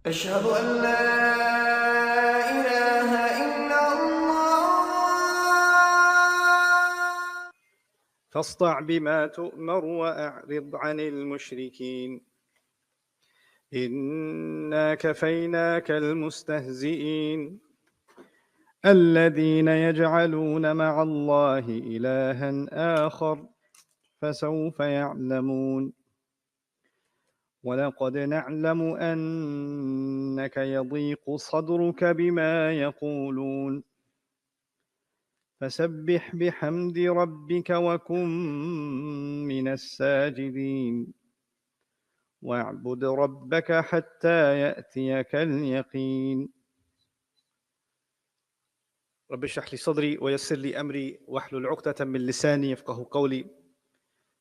أشهد أن لا إله إلا الله. فاصدع بما تؤمر وأعرض عن المشركين إنا كفيناك المستهزئين الذين يجعلون مع الله إلها آخر فسوف يعلمون ولقد نعلم أنك يضيق صدرك بما يقولون فسبح بحمد ربك وكن من الساجدين واعبد ربك حتى يأتيك اليقين رب اشرح لي صدري ويسر لي أمري واحلل عقدة من لساني يفقه قولي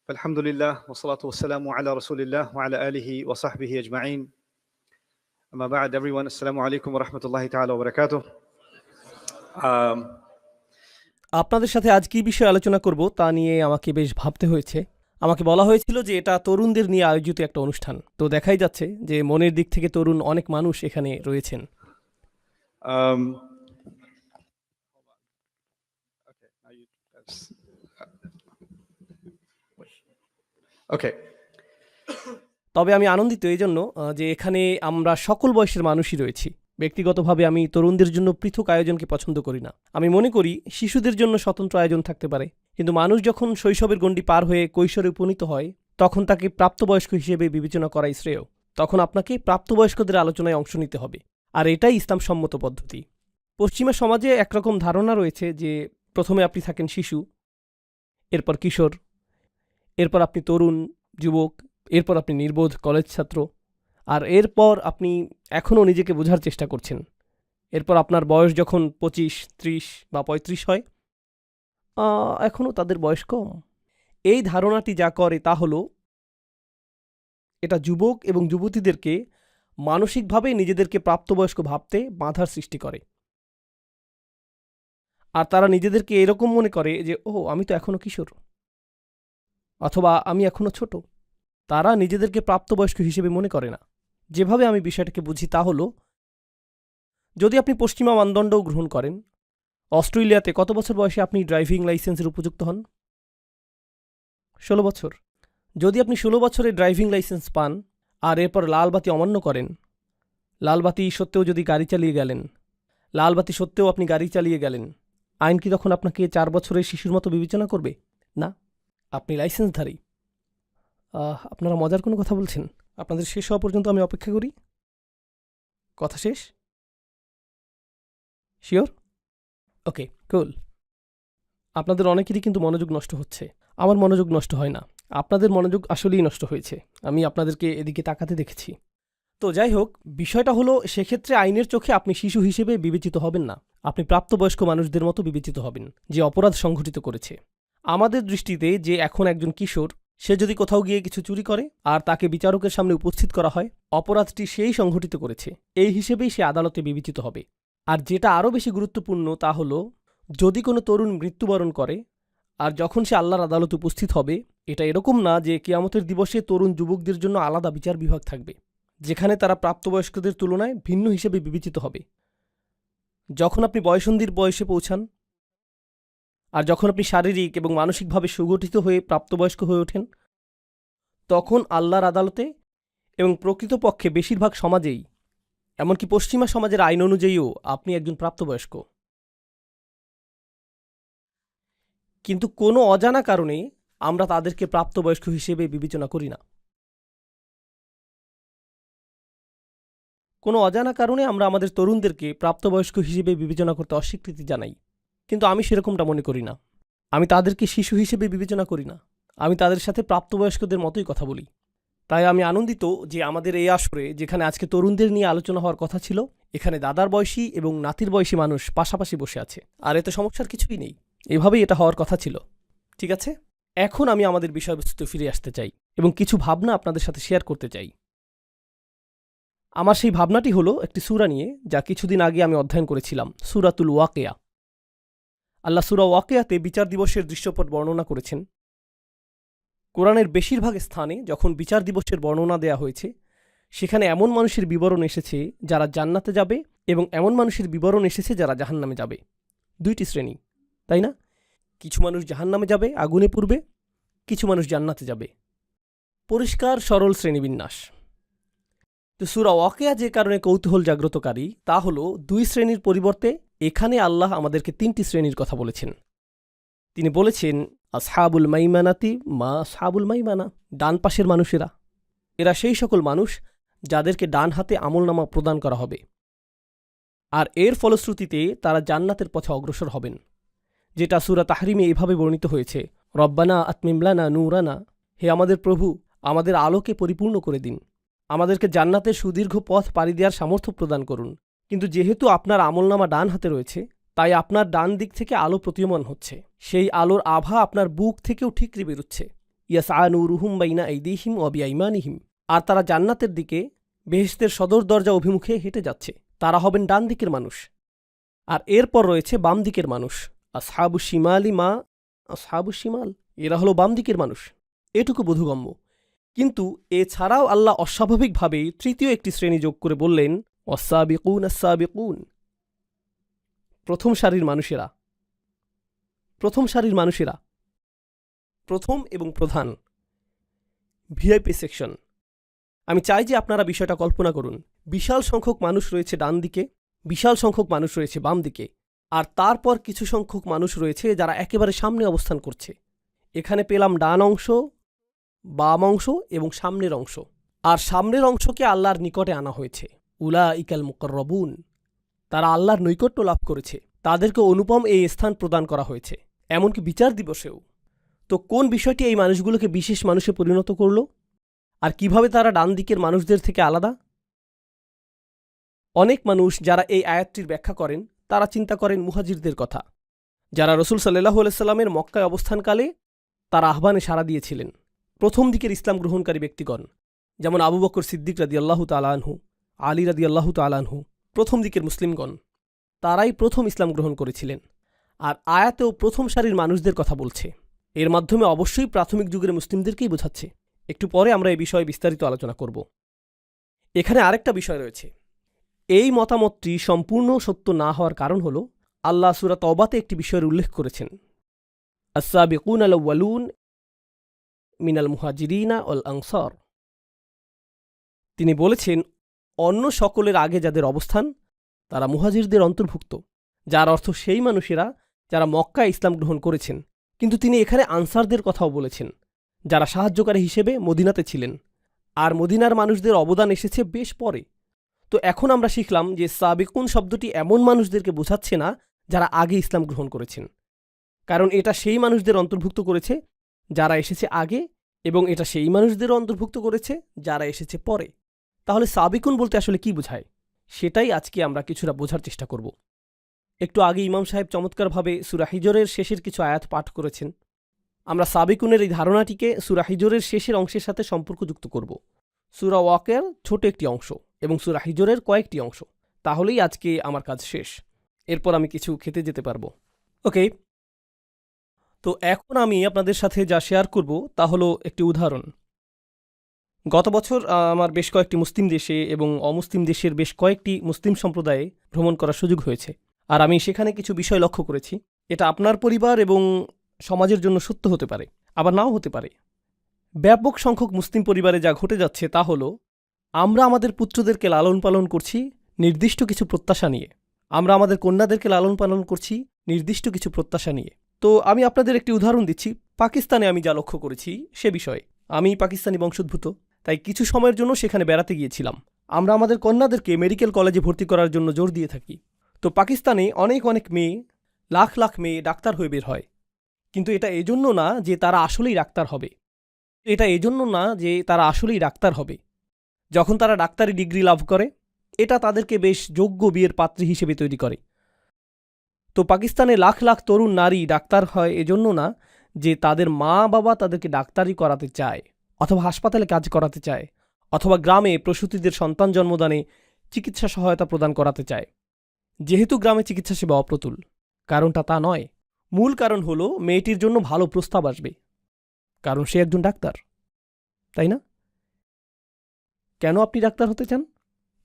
فالحمد لله والصلاة والسلام على رسول الله وعلى آله وصحبه أجمعين أما بعد everyone السلام عليكم ورحمة الله تعالى وبركاته. আপনাদের সাথে আজ কি বিষয়ে আলোচনা করব তা নিয়ে আমাকে বেশ ভাবতে হয়েছে। আমাকে বলা হয়েছিল যে এটা তরুণদের নিয়ে আয়োজিত একটা অনুষ্ঠান, তো দেখাই যাচ্ছে যে মনের দিক থেকে তরুণ অনেক মানুষ এখানে রয়েছেন। Okay. তবে আমি আনন্দিত এই জন্য যে এখানে আমরা সকল বয়সের মানুষই রয়েছি। ব্যক্তিগতভাবে আমি তরুণদের জন্য পৃথক আয়োজনকে পছন্দ করি না। আমি মনে করি শিশুদের জন্য স্বতন্ত্র আয়োজন থাকতে পারে, কিন্তু মানুষ যখন শৈশবের গণ্ডি পার হয়ে কৈশোরে উপনীত হয় তখন তাকে প্রাপ্তবয়স্ক হিসেবে বিবেচনা করাই শ্রেয়। তখন আপনাকে প্রাপ্তবয়স্কদের আলোচনায় অংশ নিতে হবে, আর এটাই ইসলাম সম্মত পদ্ধতি। পশ্চিমা সমাজে একরকম ধারণা রয়েছে যে প্রথমে আপনি থাকেন শিশু, এরপর কিশোর, এরপর আপনি তরুণ যুবক, এরপর আপনি নির্বোধ কলেজ ছাত্র, আর এরপর আপনি এখনও নিজেকে বোঝার চেষ্টা করছেন। এরপর আপনার বয়স যখন 25, 30 বা 35 হয়, এখনও তাদের বয়স কম। এই ধারণাটি যা করে তা হলো এটা যুবক এবং যুবতীদেরকে মানসিকভাবে নিজেদেরকে প্রাপ্তবয়স্ক ভাবতে বাধার সৃষ্টি করে, আর তারা নিজেদেরকে এরকম মনে করে যে আমি তো এখনও কিশোর, অথবা আমি এখনও ছোট। তারা নিজেদেরকে প্রাপ্তবয়স্ক হিসেবে মনে করে না। যেভাবে আমি বিষয়টাকে বুঝি তা হলো, যদি আপনি পশ্চিমা মানদণ্ডও গ্রহণ করেন, অস্ট্রেলিয়াতে কত বছর বয়সে আপনি ড্রাইভিং লাইসেন্সের উপযুক্ত হন? 16 বছর। যদি আপনি 16 বছরে ড্রাইভিং লাইসেন্স পান আর এরপর লালবাতি অমান্য করেন, লালবাতি সত্ত্বেও যদি গাড়ি চালিয়ে গেলেন, লালবাতি সত্ত্বেও আপনি গাড়ি চালিয়ে গেলেন, আইন কি তখন আপনাকে 4 বছরের শিশুর মতো বিবেচনা করবে? না, আপনি লাইসেন্সধারী। আপনারা মজার কোনো কথা বলছেন? আপনাদের শেষ হওয়া পর্যন্ত আমি অপেক্ষা করি। কথা শেষ? শিওর? ওকে, কুল। আপনাদের অনেকেরই কিন্তু মনোযোগ নষ্ট হচ্ছে। আমার মনোযোগ নষ্ট হয় না, আপনাদের মনোযোগ আসলেই নষ্ট হয়েছে। আমি আপনাদেরকে এদিকে তাকাতে দেখেছি। তো যাই হোক, বিষয়টা হলো সেক্ষেত্রে আইনের চোখে আপনি শিশু হিসেবে বিবেচিত হবেন না, আপনি প্রাপ্তবয়স্ক মানুষদের মতো বিবেচিত হবেন যে অপরাধ সংঘটিত করেছে। আমাদের দৃষ্টিতে যে এখন একজন কিশোর, সে যদি কোথাও গিয়ে কিছু চুরি করে আর তাকে বিচারকের সামনে উপস্থিত করা হয়, অপরাধটি সেই সংঘটিত করেছে, এই হিসেবেই সে আদালতে বিবেচিত হবে। আর যেটা আরও বেশি গুরুত্বপূর্ণ তা হলো, যদি কোনো তরুণ মৃত্যুবরণ করে আর যখন সে আল্লাহর আদালতে উপস্থিত হবে, এটা এরকম না যে কিয়ামতের দিবসে তরুণ যুবকদের জন্য আলাদা বিচার বিভাগ থাকবে, যেখানে তারা প্রাপ্তবয়স্কদের তুলনায় ভিন্ন হিসেবে বিবেচিত হবে। যখন আপনি বয়সন্ধির বয়সে পৌঁছান আর যখন আপনি শারীরিক এবং মানসিকভাবে সুগঠিত হয়ে প্রাপ্তবয়স্ক হয়ে ওঠেন, তখন আল্লাহর আদালতে এবং প্রকৃতপক্ষে বেশিরভাগ সমাজেই, এমনকি পশ্চিমা সমাজের আইন অনুযায়ীও আপনি একজন প্রাপ্তবয়স্ক। কিন্তু কোনো অজানা কারণে আমরা তাদেরকে প্রাপ্তবয়স্ক হিসেবে বিবেচনা করি না। কোনো অজানা কারণে আমরা আমাদের তরুণদেরকে প্রাপ্তবয়স্ক হিসেবে বিবেচনা করতে অস্বীকৃতি জানাই, কিন্তু আমি সেরকমটা মনে করি না। আমি তাদেরকে শিশু হিসেবে বিবেচনা করি না, আমি তাদের সাথে প্রাপ্তবয়স্কদের মতোই কথা বলি। তাই আমি আনন্দিত যে আমাদের এই আসরে, যেখানে আজকে তরুণদের নিয়ে আলোচনা হওয়ার কথা ছিল, এখানে দাদার বয়সী এবং নাতির বয়সী মানুষ পাশাপাশি বসে আছে, আর এতে সমস্যার কিছুই নেই। এভাবেই এটা হওয়ার কথা ছিল। ঠিক আছে, এখন আমি আমাদের বিষয়বস্তুতে ফিরে আসতে চাই এবং কিছু ভাবনা আপনাদের সাথে শেয়ার করতে চাই। আমার সেই ভাবনাটি হলো একটি সূরা নিয়ে, যা কিছুদিন আগে আমি অধ্যয়ন করেছিলাম, সূরাতুল ওয়াকিয়া। আল্লাহ সূরা ওয়াকিয়াতে বিচার দিবসের দৃশ্যপট বর্ণনা করেছেন। কোরআনের বেশিরভাগ স্থানে যখন বিচার দিবসের বর্ণনা দেয়া হয়েছে, সেখানে এমন মানুষের বিবরণ এসেছে যারা জান্নাতে যাবে এবং এমন মানুষের বিবরণ এসেছে যারা জাহান্নামে যাবে। দুইটি শ্রেণী, তাই না? কিছু মানুষ জাহান্নামে যাবে, আগুনে পুড়বে, কিছু মানুষ জান্নাতে যাবে। পরিষ্কার সরল শ্রেণীবিন্যাস। তো সূরা ওয়াকিয়া যে কারণে কৌতূহল জাগ্রতকারী তা হলো দুই শ্রেণীর পরিবর্তে এখানে আল্লাহ আমাদেরকে তিনটি শ্রেণীর কথা বলেছেন। তিনি বলেছেন আসহাবুল মাইমানাতি মা আসহাবুল মাইমানা, ডান পাশের মানুষেরা। এরা সেই সকল মানুষ যাদেরকে ডান হাতে আমলনামা প্রদান করা হবে, আর এর ফলশ্রুতিতে তারা জান্নাতের পথে অগ্রসর হবেন, যেটা সূরা তাহরিমে এভাবে বর্ণিত হয়েছে, রব্বানা আতমিমলানা নূরানা, হে আমাদের প্রভু, আমাদের আলোকে পরিপূর্ণ করে দিন, আমাদেরকে জান্নাতের সুদীর্ঘ পথ পাড়ি দেওয়ার সামর্থ্য প্রদান করুন। কিন্তু যেহেতু আপনার আমলনামা ডান হাতে রয়েছে, তাই আপনার ডান দিক থেকে আলো প্রতীয়মান হচ্ছে, সেই আলোর আভা আপনার বুক থেকেও ঠিকরে বেরুচ্ছে। ইয়াসআ নূরুহুম বাইনা আইদিহিম ওয়া বিআইমানিহিম, আর তারা জান্নাতের দিকে বেহেশতের সদর দরজা অভিমুখে হেঁটে যাচ্ছে। তারা হবেন ডান দিকের মানুষ। আর এরপর রয়েছে বাম দিকের মানুষ, আসহাবু শিমালি মা আসহাবু শিমাল, এরা হলো বাম দিকের মানুষ। এটুকু বোধগম্য। কিন্তু এছাড়াও আল্লাহ অস্বাভাবিকভাবে তৃতীয় একটি শ্রেণী যোগ করে বললেন ওয়াসসাবিকুন আসসাবিকুন, প্রথম সারির মানুষেরা। প্রথম সারির মানুষেরা, প্রথম এবং প্রধান, ভিআইপি সেকশন। আমি চাই যে আপনারা বিষয়টা কল্পনা করুন। বিশাল সংখ্যক মানুষ রয়েছে ডান দিকে, বিশাল সংখ্যক মানুষ রয়েছে বাম দিকে, আর তারপর কিছু সংখ্যক মানুষ রয়েছে যারা একেবারে সামনে অবস্থান করছে। এখানে পেলাম ডান অংশ, বাম অংশ এবং সামনের অংশ। আর সামনের অংশকে আল্লাহর নিকটে আনা হয়েছে, উলাইকাল মুকাররবুন, তারা আল্লাহর নৈকট্য লাভ করেছে, তাদেরকে অনুপম এই স্থান প্রদান করা হয়েছে, এমনকি বিচার দিবসেও। তো কোন বিষয়টি এই মানুষগুলোকে বিশেষ মানুষে পরিণত করল, আর কিভাবে তারা ডান দিকের মানুষদের থেকে আলাদা? অনেক মানুষ যারা এই আয়াতটির ব্যাখ্যা করেন তারা চিন্তা করেন মুহাজিরদের কথা, যারা রাসূল সাল্লাল্লাহু আলাইহি সাল্লামের মক্কায় অবস্থানকালে তারা আহ্বানে সাড়া দিয়েছিলেন। প্রথম দিকের ইসলাম গ্রহণকারী ব্যক্তিগণ, যেমন আবু বকর সিদ্দিক রাদিয়াল্লাহু তাআলা আনহু, আলী রাদিয়াল্লাহু তাআলা আনহু, প্রথম দিকের মুসলিমগণ, তারাই প্রথম ইসলাম গ্রহণ করেছিলেন। আর আয়াতেও প্রথম সারির মানুষদের কথা বলছে। এর মাধ্যমে অবশ্যই প্রাথমিক যুগের মুসলিমদেরকেই বোঝাচ্ছে। একটু পরে আমরা এই বিষয়ে বিস্তারিত আলোচনা করব। এখানে আরেকটা বিষয় রয়েছে। এই মতামতটি সম্পূর্ণ সত্য না হওয়ার কারণ হল আল্লাহ সূরা তওবাতে একটি বিষয়ের উল্লেখ করেছেন, আস-সাবিকুনাল আউয়ালুন মিনাল মুহাজিরিনা ওয়াল আনসার। তিনি বলেছেন অন্য সকলের আগে যাদের অবস্থান তারা মুহাজিরদের অন্তর্ভুক্ত, যার অর্থ সেই মানুষেরা যারা মক্কায় ইসলাম গ্রহণ করেছেন। কিন্তু তিনি এখানে আনসারদের কথাও বলেছেন, যারা সাহায্যকারী হিসেবে মদিনাতে ছিলেন, আর মদিনার মানুষদের অবদান এসেছে বেশ পরে। তো এখন আমরা শিখলাম যে সাবিকুন শব্দটি এমন মানুষদেরকে বোঝাচ্ছে না যারা আগে ইসলাম গ্রহণ করেছেন, কারণ এটা সেই মানুষদের অন্তর্ভুক্ত করেছে যারা এসেছে আগে, এবং এটা সেই মানুষদেরও অন্তর্ভুক্ত করেছে যারা এসেছে পরে। তাহলে সাবিকুন বলতে আসলে কি বোঝায়, সেটাই আজকে আমরা কিছুটা বোঝার চেষ্টা করব। একটু আগে ইমাম সাহেব চমৎকারভাবে সূরা হিজরের শেষের কিছু আয়াত পাঠ করেছেন। আমরা সাবিকুনের এই ধারণাটিকে সূরা হিজরের শেষের অংশের সাথে সম্পর্কযুক্ত করব। সূরা ওয়াকিয়ার ছোট একটি অংশ এবং সূরা হিজরের কয়েকটি অংশ, তাহলেই আজকে আমার কাজ শেষ। এরপর আমি কিছু খেতে যেতে পারবো। ওকে, তো এখন আমি আপনাদের সাথে যা শেয়ার করব তা হলো একটি উদাহরণ। গত বছর আমার বেশ কয়েকটি মুসলিম দেশে এবং অমুসলিম দেশের বেশ কয়েকটি মুসলিম সম্প্রদায়ে ভ্রমণ করার সুযোগ হয়েছে, আর আমি সেখানে কিছু বিষয় লক্ষ্য করেছি। এটা আপনার পরিবার এবং সমাজের জন্য সত্য হতে পারে, আবার নাও হতে পারে। ব্যাপক সংখ্যক মুসলিম পরিবারে যা ঘটে যাচ্ছে তা হলো আমরা আমাদের পুত্রদেরকে লালন পালন করছি নির্দিষ্ট কিছু প্রত্যাশা নিয়ে, আমরা আমাদের কন্যাদেরকে লালন পালন করছি নির্দিষ্ট কিছু প্রত্যাশা নিয়ে। তো আমি আপনাদের একটি উদাহরণ দিচ্ছি। পাকিস্তানে আমি যা লক্ষ্য করেছি সে বিষয়ে। আমি পাকিস্তানি বংশোদ্ভূত, তাই কিছু সময়ের জন্য সেখানে বেড়াতে গিয়েছিলাম। আমরা আমাদের কন্যাদেরকে মেডিকেল কলেজে ভর্তি করার জন্য জোর দিয়ে থাকি। তো পাকিস্তানে অনেক অনেক মেয়ে, লাখ লাখ মেয়ে ডাক্তার হয়ে বের হয়, কিন্তু এটা এজন্য না যে তারা আসলেই ডাক্তার হবে। যখন তারা ডাক্তারি ডিগ্রি লাভ করে, এটা তাদেরকে বেশ যোগ্য বিয়ের পাত্রী হিসেবে তৈরি করে। তো পাকিস্তানে লাখ লাখ তরুণ নারী ডাক্তার হয় এজন্য না যে তাদের মা বাবা তাদেরকে ডাক্তারি করাতে চায়, অথবা হাসপাতালে কাজ করাতে চায়, অথবা গ্রামে প্রসূতিদের সন্তান জন্মদানে চিকিৎসা সহায়তা প্রদান করাতে চায়। যেহেতু গ্রামে চিকিৎসা সেবা অপ্রতুল, কারণটা তা নয়। মূল কারণ হলো মেয়েটির জন্য ভালো প্রস্তাব আসবে, কারণ সে একজন ডাক্তার, তাই না? কেন আপনি ডাক্তার হতে চান?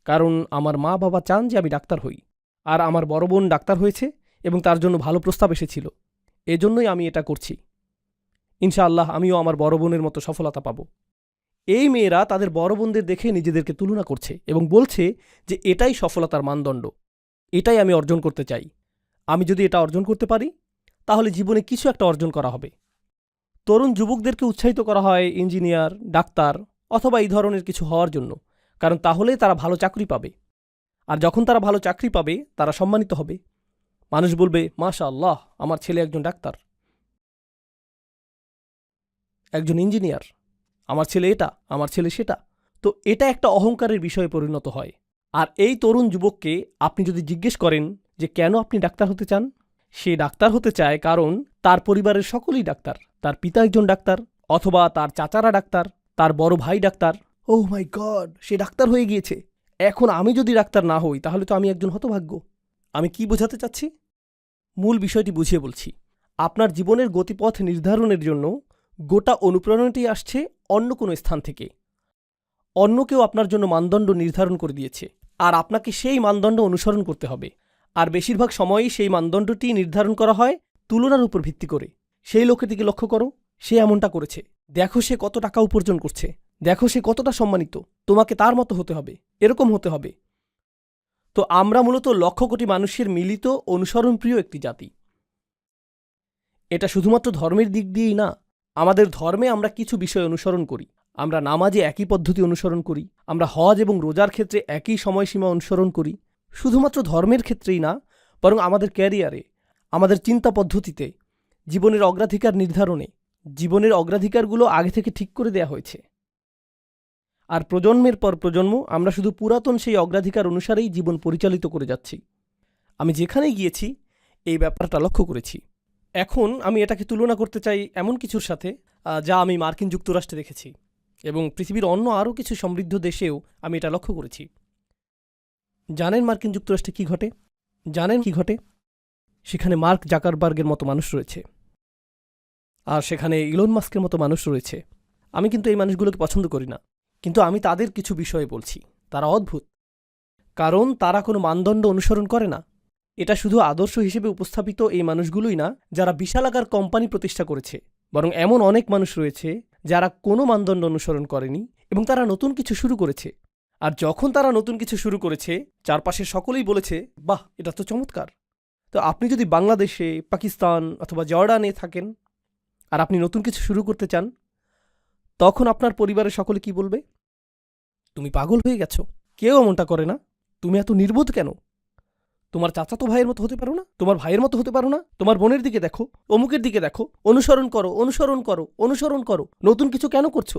কারণ আমার মা বাবা চান যে আমি ডাক্তার হই, আর আমার বড় বোন ডাক্তার হয়েছে এবং তার জন্য ভালো প্রস্তাব এসেছিল। এজন্যই আমি এটা করছি। ইনশাআল্লাহ আমিও আমার বড় বোনের মতো সফলতা পাব। এই মেয়েরা তাদের বড় বোনদের দেখে নিজেদেরকে তুলনা করছে এবং বলছে যে এটাই সফলতার মানদণ্ড, এটাই আমি অর্জন করতে চাই। আমি যদি এটা অর্জন করতে পারি তাহলে জীবনে কিছু একটা অর্জন করা হবে। তরুণ যুবকদেরকে উৎসাহিত করা হয় ইঞ্জিনিয়ার, ডাক্তার অথবা এই ধরনের কিছু হওয়ার জন্য, কারণ তাহলে তারা ভালো চাকরি পাবে। আর যখন তারা ভালো চাকরি পাবে তারা সম্মানিত হবে। মানুষ বলবে, মাশাআল্লাহ, আমার ছেলে একজন ডাক্তার, একজন ইঞ্জিনিয়ার, আমার ছেলে এটা, আমার ছেলে সেটা। তো এটা একটা অহংকারের বিষয়ে পরিণত হয়। আর এই তরুণ যুবককে আপনি যদি জিজ্ঞেস করেন যে কেন আপনি ডাক্তার হতে চান, সে ডাক্তার হতে চায় কারণ তার পরিবারের সকলেই ডাক্তার। তার পিতা একজন ডাক্তার, অথবা তার চাচারা ডাক্তার, তার বড় ভাই ডাক্তার। ওহ মাই গড, সে ডাক্তার হয়ে গিয়েছে। এখন আমি যদি ডাক্তার না হই তাহলে তো আমি একজন হতভাগ্য। আমি কি বোঝাতে চাচ্ছি? মূল বিষয়টি বুঝিয়ে বলছি। আপনার জীবনের গতিপথ নির্ধারণের জন্য গোটা অনুপ্রেরণাটি আসছে অন্য কোনো স্থান থেকে। অন্য কেউ আপনার জন্য মানদণ্ড নির্ধারণ করে দিয়েছে, আর আপনাকে সেই মানদণ্ড অনুসরণ করতে হবে। আর বেশিরভাগ সময়ই সেই মানদণ্ডটি নির্ধারণ করা হয় তুলনার উপর ভিত্তি করে। সেই লোকের দিকে লক্ষ্য করো, সে এমনটা করেছে, দেখো সে কত টাকা উপার্জন করছে, দেখো সে কতটা সম্মানিত, তোমাকে তার মতো হতে হবে, এরকম হতে হবে। তো আমরা মূলত লক্ষ কোটি মানুষের মিলিত অনুসরণপ্রিয় একটি জাতি। এটা শুধুমাত্র ধর্মের দিক দিয়েই না, আমাদের ধর্মে আমরা কিছু বিষয় অনুসরণ করি। আমরা নামাজে একই পদ্ধতি অনুসরণ করি, আমরা হজ এবং রোজার ক্ষেত্রে একই সময়সীমা অনুসরণ করি। শুধুমাত্র ধর্মের ক্ষেত্রেই না, বরং আমাদের ক্যারিয়ারে, আমাদের চিন্তা পদ্ধতিতে, জীবনের অগ্রাধিকার নির্ধারণে, জীবনের অগ্রাধিকারগুলো আগে থেকে ঠিক করে দেয়া হয়েছে। আর প্রজন্মের পর প্রজন্ম আমরা শুধু পুরাতন সেই অগ্রাধিকার অনুসারেই জীবন পরিচালিত করে যাচ্ছি। আমি যেখানেই গিয়েছি এই ব্যাপারটা লক্ষ্য করেছি। এখন আমি এটাকে তুলনা করতে চাই এমন কিছুর সাথে যা আমি মার্কিন যুক্তরাষ্ট্রে দেখেছি, এবং পৃথিবীর অন্য আরও কিছু সমৃদ্ধ দেশেও আমি এটা লক্ষ্য করেছি। জানেন মার্কিন যুক্তরাষ্ট্রে কি ঘটে? জানেন কি ঘটে? সেখানে মার্ক জাকারবার্গের মতো মানুষ রয়েছে, আর সেখানে ইলন মাস্কের মতো মানুষ রয়েছে। আমি কিন্তু এই মানুষগুলোকে পছন্দ করি না, কিন্তু আমি তাদের কিছু বিষয়ে বলছি। তারা অদ্ভুত, কারণ তারা কোনো মানদণ্ড অনুসরণ করে না। এটা শুধু আদর্শ হিসেবে উপস্থাপিত এই মানুষগুলোই না যারা বিশালাকার কোম্পানি প্রতিষ্ঠা করেছে, বরং এমন অনেক মানুষ রয়েছে যারা কোনো মানদণ্ড অনুসরণ করেনি এবং তারা নতুন কিছু শুরু করেছে। আর যখন তারা নতুন কিছু শুরু করেছে, চারপাশে সকলেই বলেছে, বাহ, এটা তো চমৎকার। তো আপনি যদি বাংলাদেশে, পাকিস্তান অথবা জর্ডানে থাকেন আর আপনি নতুন কিছু শুরু করতে চান, তখন আপনার পরিবারের সকলে কি বলবে? তুমি পাগল হয়ে গেছো, কেউ এমনটা করে না, তুমি এত নির্বোধ কেন? তোমার চাচাতো ভাইয়ের মতো হতে পারো না? তোমার ভাইয়ের মতো হতে পারো না? তোমার বোনের দিকে দেখো, অমুকের দিকে দেখো, অনুসরণ করো, অনুসরণ করো, অনুসরণ করো। নতুন কিছু কেন করছো?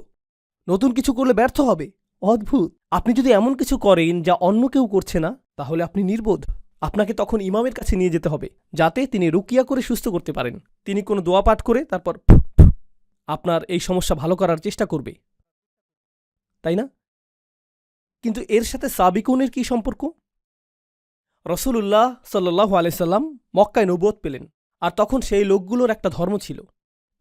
নতুন কিছু করলে ব্যর্থ হবে। অদ্ভুত। আপনি যদি এমন কিছু করেন যা অন্য কেউ করছে না, তাহলে আপনি নির্বোধ। আপনাকে তখন ইমামের কাছে নিয়ে যেতে হবে, যাতে তিনি রুকিয়া করে সুস্থ করতে পারেন। তিনি কোনো দোয়া পাঠ করে তারপর আপনার এই সমস্যা ভালো করার চেষ্টা করবে, তাই না? কিন্তু এর সাথে সাবিকুনের কি সম্পর্ক? রসুলুল্লাহ সাল্লাল্লাহু আলাইহি সাল্লাম মক্কায় নবুয়ত পেলেন, আর তখন সেই লোকগুলোর একটা ধর্ম ছিল,